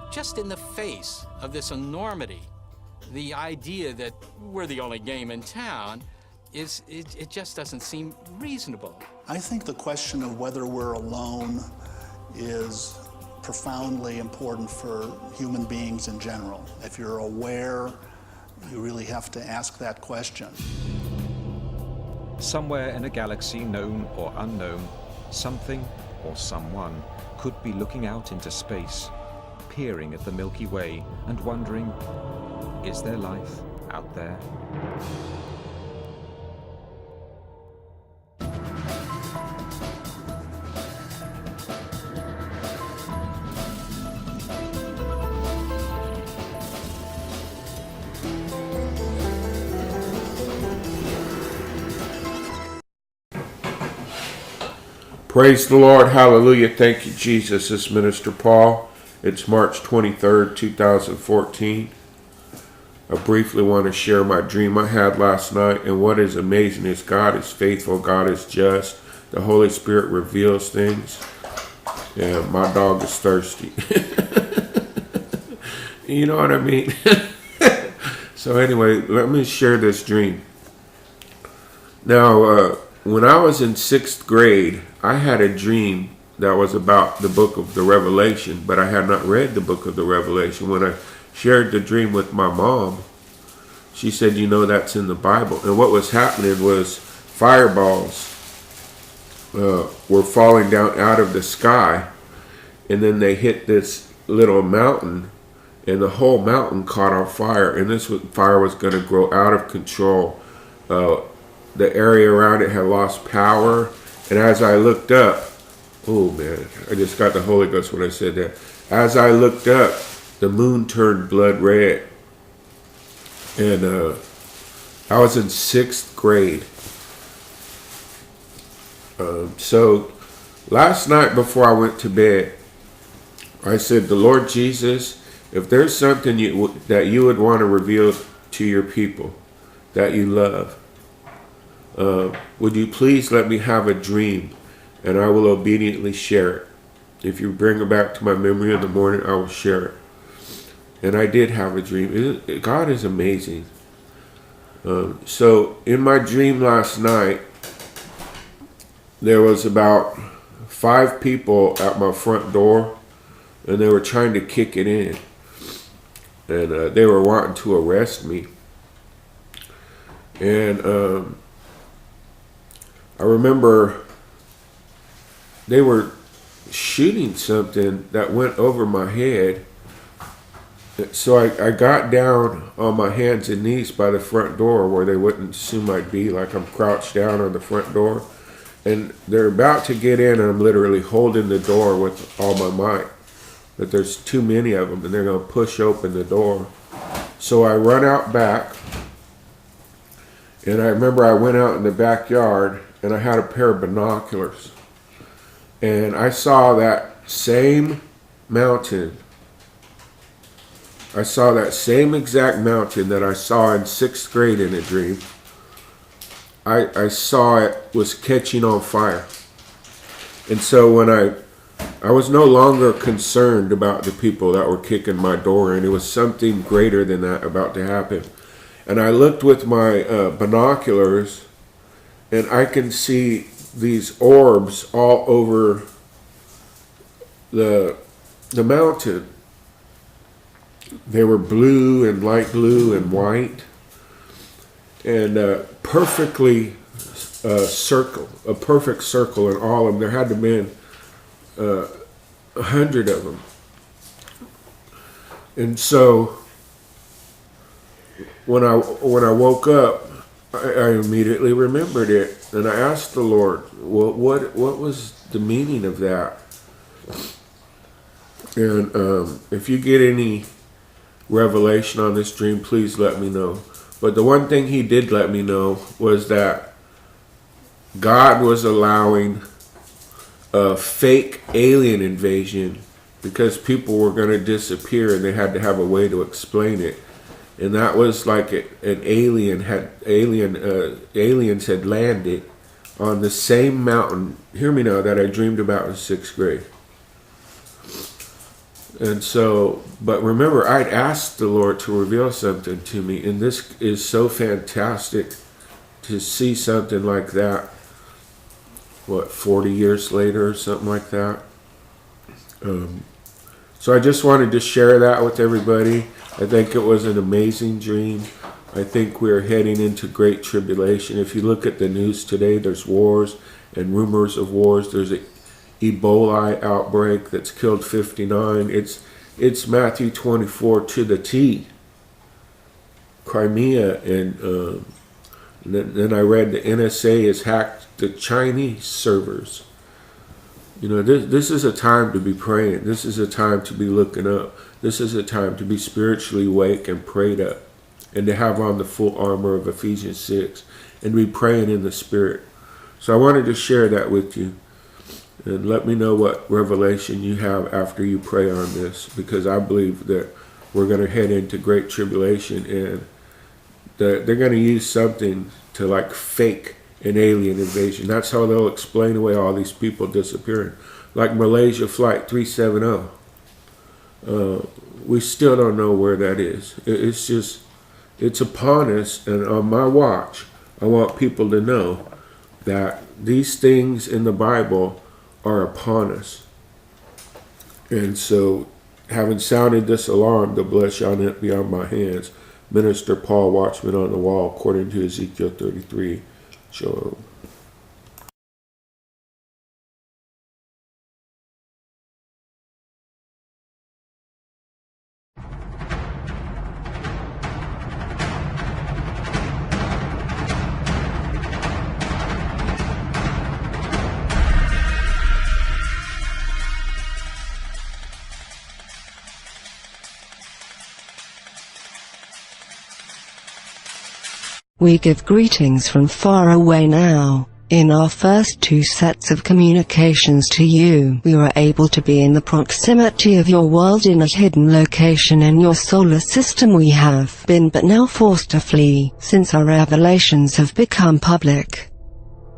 Just in the face of this enormity, the idea that we're the only game in town, it just doesn't seem reasonable. I think the question of whether we're alone is profoundly important for human beings in general. If you're aware, you really have to ask that question. Somewhere in a galaxy known or unknown, something or someone could be looking out into space, peering at the Milky Way and wondering, is there life out there? Praise the Lord. Hallelujah. Thank you, Jesus. This is Minister Paul. It's March 23rd, 2014. I briefly want to share my dream I had last night. And what is amazing is God is faithful. God is just. The Holy Spirit reveals things. And my dog is thirsty. You know what I mean? So anyway, let me share this dream. Now, when I was in 6th grade, I had a dream that was about the book of the Revelation, but I had not read the book of the Revelation. When I shared the dream with my mom, she said, you know, that's in the Bible. And what was happening was fireballs were falling down out of the sky, and then they hit this little mountain, and the whole mountain caught on fire, and this fire was going to grow out of control. The area around it had lost power, and as I looked up, oh man, I just got the Holy Ghost when I said that. As I looked up, the moon turned blood red. And I was in 6th grade. So last night before I went to bed, I said, the Lord Jesus, if there's something that you would want to reveal to your people that you love, would you please let me have a dream, and I will obediently share it. If you bring it back to my memory in the morning, I will share it. And I did have a dream. God is amazing. So in my dream last night, there was about 5 people at my front door, and they were trying to kick it in. And they were wanting to arrest me. And I remember they were shooting something that went over my head. So I got down on my hands and knees by the front door where they wouldn't assume I'd be, like I'm crouched down on the front door. And they're about to get in, and I'm literally holding the door with all my might. But there's too many of them, and they're going to push open the door. So I run out back, and I remember I went out in the backyard, and I had a pair of binoculars. And I saw that same mountain. I saw that same exact mountain that I saw in 6th grade in a dream. I saw it was catching on fire. And so when I was no longer concerned about the people that were kicking my door, and it was something greater than that about to happen. And I looked with my binoculars, and I can see these orbs all over the mountain. They were blue and light blue and white, and perfectly a perfect circle in all of them. There had to have been 100 of them. And so when I woke up, I immediately remembered it, and I asked the Lord, well, what was the meaning of that? And if you get any revelation on this dream, please let me know. But the one thing he did let me know was that God was allowing a fake alien invasion because people were going to disappear, and they had to have a way to explain it. and that was like aliens had landed on the same mountain, hear me now, that I dreamed about in 6th grade. And so, but remember, I'd asked the Lord to reveal something to me, and this is so fantastic to see something like that, 40 years later or something like that. So I just wanted to share that with everybody. I think it was an amazing dream. I think we're heading into great tribulation. If you look at the news today, there's wars and rumors of wars. There's an Ebola outbreak that's killed 59. It's Matthew 24 to the T. Crimea, and then I read the NSA has hacked the Chinese servers. You know, this is a time to be praying. This is a time to be looking up. This is a time to be spiritually awake and prayed up, and to have on the full armor of Ephesians 6 and be praying in the Spirit. So I wanted to share that with you, and let me know what revelation you have after you pray on this, because I believe that we're going to head into great tribulation, and they're going to use something to like fake an alien invasion. That's how they'll explain away all these people disappearing. Like Malaysia Flight 370. We still don't know where that is. It's upon us, and on my watch, I want people to know that these things in the Bible are upon us. And so, having sounded this alarm, the blood shall not be on my hands. Minister Paul, watchman on the wall, according to Ezekiel 33. Shalom. We give greetings from far away now. In our first 2 sets of communications to you, we were able to be in the proximity of your world in a hidden location in your solar system. We have been but now forced to flee, since our revelations have become public.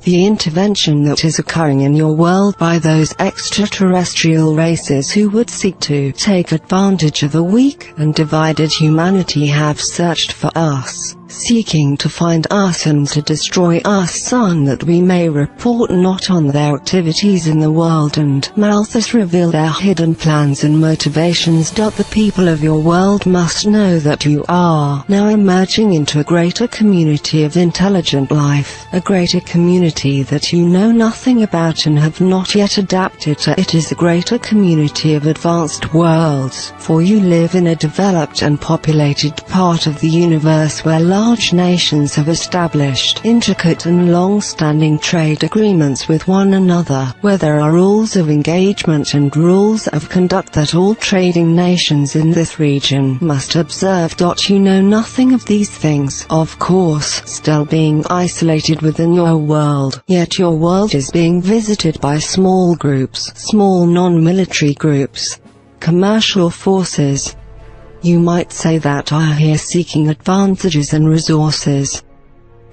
The intervention that is occurring in your world by those extraterrestrial races who would seek to take advantage of a weak and divided humanity have searched for us, seeking to find us and to destroy us, son, that we may report not on their activities in the world and thus reveal their hidden plans and motivations. The people of your world must know that you are now emerging into a greater community of intelligent life, a greater community that you know nothing about and have not yet adapted to. It is a greater community of advanced worlds, for you live in a developed and populated part of the universe where large nations have established intricate and long-standing trade agreements with one another, where there are rules of engagement and rules of conduct that all trading nations in this region must observe. You know nothing of these things, of course, still being isolated within your world, yet your world is being visited by small groups, small non-military groups, commercial forces. You might say that are here seeking advantages and resources.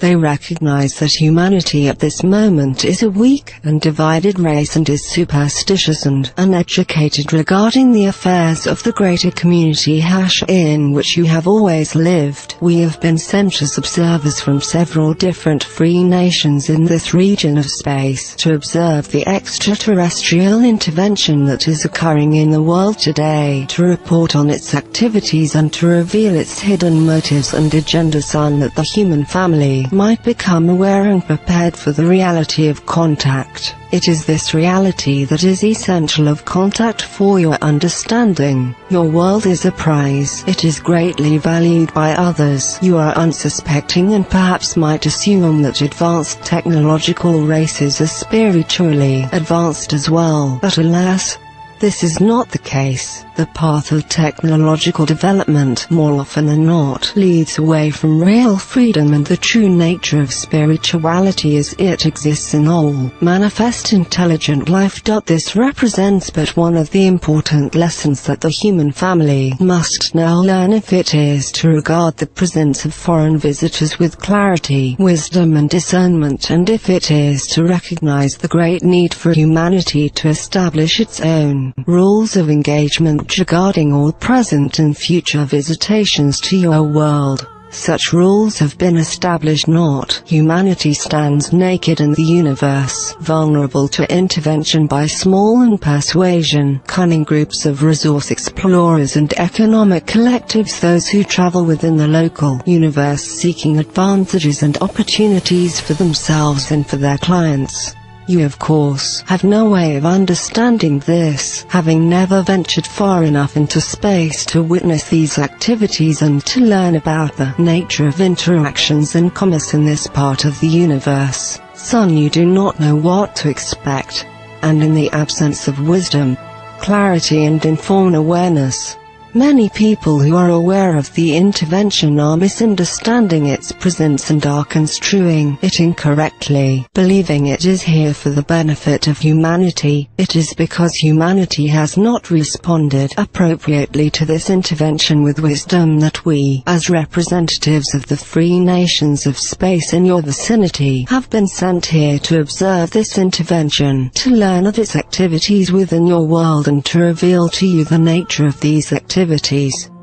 They recognize that humanity at this moment is a weak and divided race and is superstitious and uneducated regarding the affairs of the greater community in which you have always lived. We have been sent as observers from several different free nations in this region of space to observe the extraterrestrial intervention that is occurring in the world today, to report on its activities and to reveal its hidden motives and agenda, so that the human family might become aware and prepared for the reality of contact. It is this reality that is essential of contact for your understanding. Your world is a prize. It is greatly valued by others. You are unsuspecting and perhaps might assume that advanced technological races are spiritually advanced as well. But alas, This is not the case. The path of technological development, more often than not, leads away from real freedom and the true nature of spirituality as it exists in all manifest intelligent life. This represents but one of the important lessons that the human family must now learn if it is to regard the presence of foreign visitors with clarity, wisdom and discernment, and if it is to recognize the great need for humanity to establish its own rules of engagement regarding all present and future visitations to your world. Such rules have been established. Not humanity stands naked in the universe, vulnerable to intervention by small and persuasion, cunning groups of resource explorers and economic collectives, those who travel within the local universe seeking advantages and opportunities for themselves and for their clients. You of course have no way of understanding this, having never ventured far enough into space to witness these activities and to learn about the nature of interactions and commerce in this part of the universe. Son, you do not know what to expect, and in the absence of wisdom, clarity and informed awareness, many people who are aware of the intervention are misunderstanding its presence and are construing it incorrectly, believing it is here for the benefit of humanity. It is because humanity has not responded appropriately to this intervention with wisdom that we, as representatives of the free nations of space in your vicinity, have been sent here to observe this intervention, to learn of its activities within your world and to reveal to you the nature of these activities,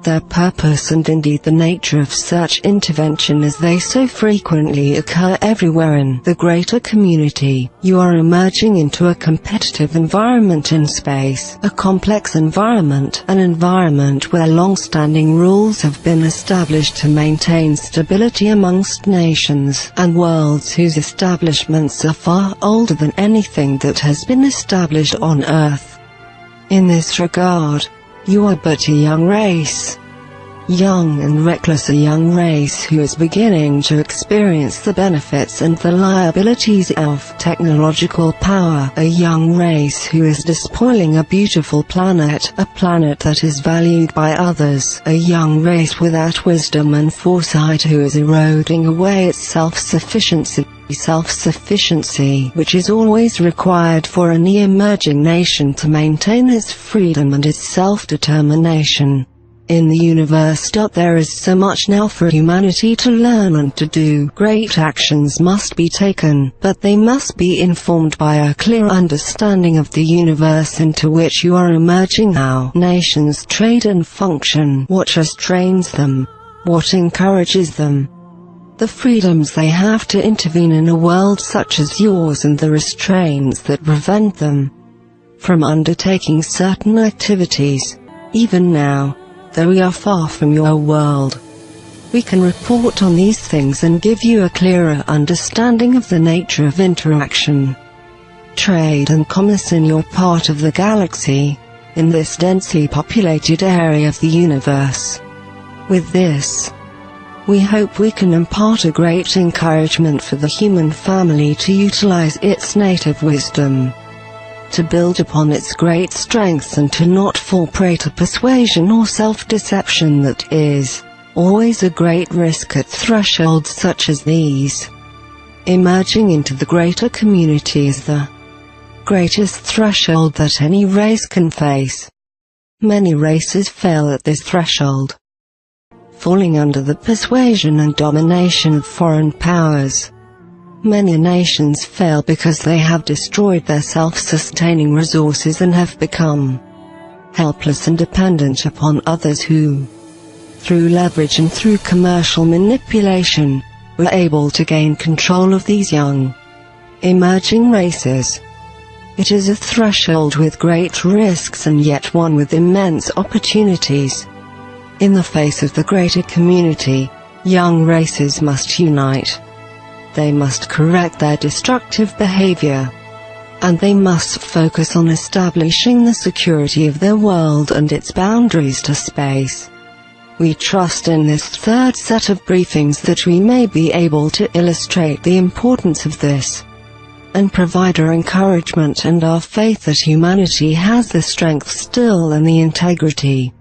their purpose and indeed the nature of such intervention as they so frequently occur everywhere in the greater community. You are emerging into a competitive environment in space, a complex environment, an environment where long-standing rules have been established to maintain stability amongst nations and worlds whose establishments are far older than anything that has been established on Earth. In this regard, you are but a young race. Young and reckless, a young race who is beginning to experience the benefits and the liabilities of technological power, a young race who is despoiling a beautiful planet, a planet that is valued by others, a young race without wisdom and foresight who is eroding away its self-sufficiency, which is always required for any emerging nation to maintain its freedom and its self-determination. In the universe, there is so much now for humanity to learn and to do. Great actions must be taken, but they must be informed by a clear understanding of the universe into which you are emerging. How nations trade and function, what restrains them, what encourages them, the freedoms they have to intervene in a world such as yours, and the restraints that prevent them from undertaking certain activities. Even now, though we are far from your world, we can report on these things and give you a clearer understanding of the nature of interaction, trade and commerce in your part of the galaxy, in this densely populated area of the universe. With this, we hope we can impart a great encouragement for the human family to utilize its native wisdom, to build upon its great strengths and to not fall prey to persuasion or self-deception that is always a great risk at thresholds such as these. Emerging into the greater community is the greatest threshold that any race can face. Many races fail at this threshold, falling under the persuasion and domination of foreign powers. Many nations fail because they have destroyed their self-sustaining resources and have become helpless and dependent upon others who, through leverage and through commercial manipulation, were able to gain control of these young, emerging races. It is a threshold with great risks and yet one with immense opportunities. In the face of the greater community, young races must unite. They must correct their destructive behavior, and they must focus on establishing the security of their world and its boundaries to space. We trust in this third set of briefings that we may be able to illustrate the importance of this. and provide our encouragement and our faith that humanity has the strength still and the integrity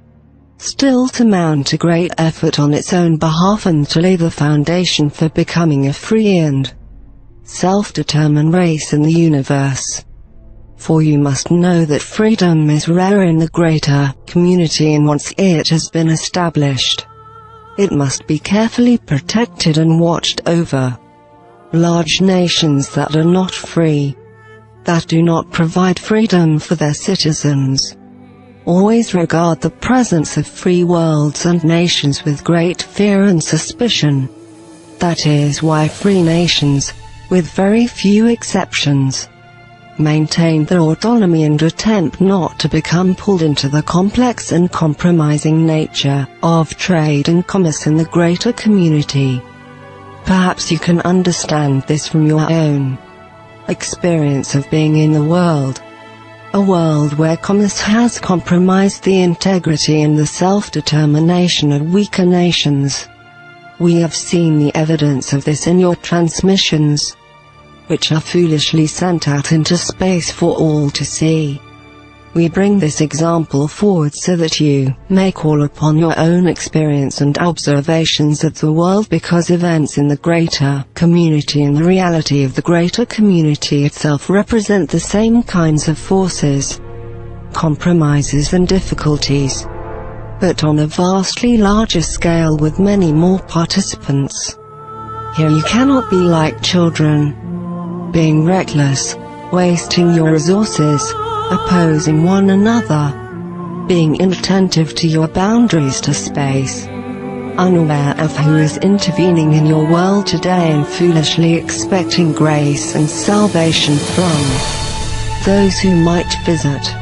still to mount a great effort on its own behalf and to lay the foundation for becoming a free and self-determined race in the universe. For you must know that freedom is rare in the greater community, and once it has been established, it must be carefully protected and watched over. Large nations that are not free, that do not provide freedom for their citizens, always regard the presence of free worlds and nations with great fear and suspicion. That is why free nations, with very few exceptions, maintain their autonomy and attempt not to become pulled into the complex and compromising nature of trade and commerce in the greater community. Perhaps you can understand this from your own experience of being in the world. A world where commerce has compromised the integrity and the self-determination of weaker nations. We have seen the evidence of this in your transmissions, which are foolishly sent out into space for all to see. We bring this example forward so that you may call upon your own experience and observations of the world, because events in the greater community and the reality of the greater community itself represent the same kinds of forces, compromises and difficulties, but on a vastly larger scale with many more participants. Here you cannot be like children, being reckless, wasting your resources, opposing one another, being inattentive to your boundaries to space, unaware of who is intervening in your world today, and foolishly expecting grace and salvation from those who might visit.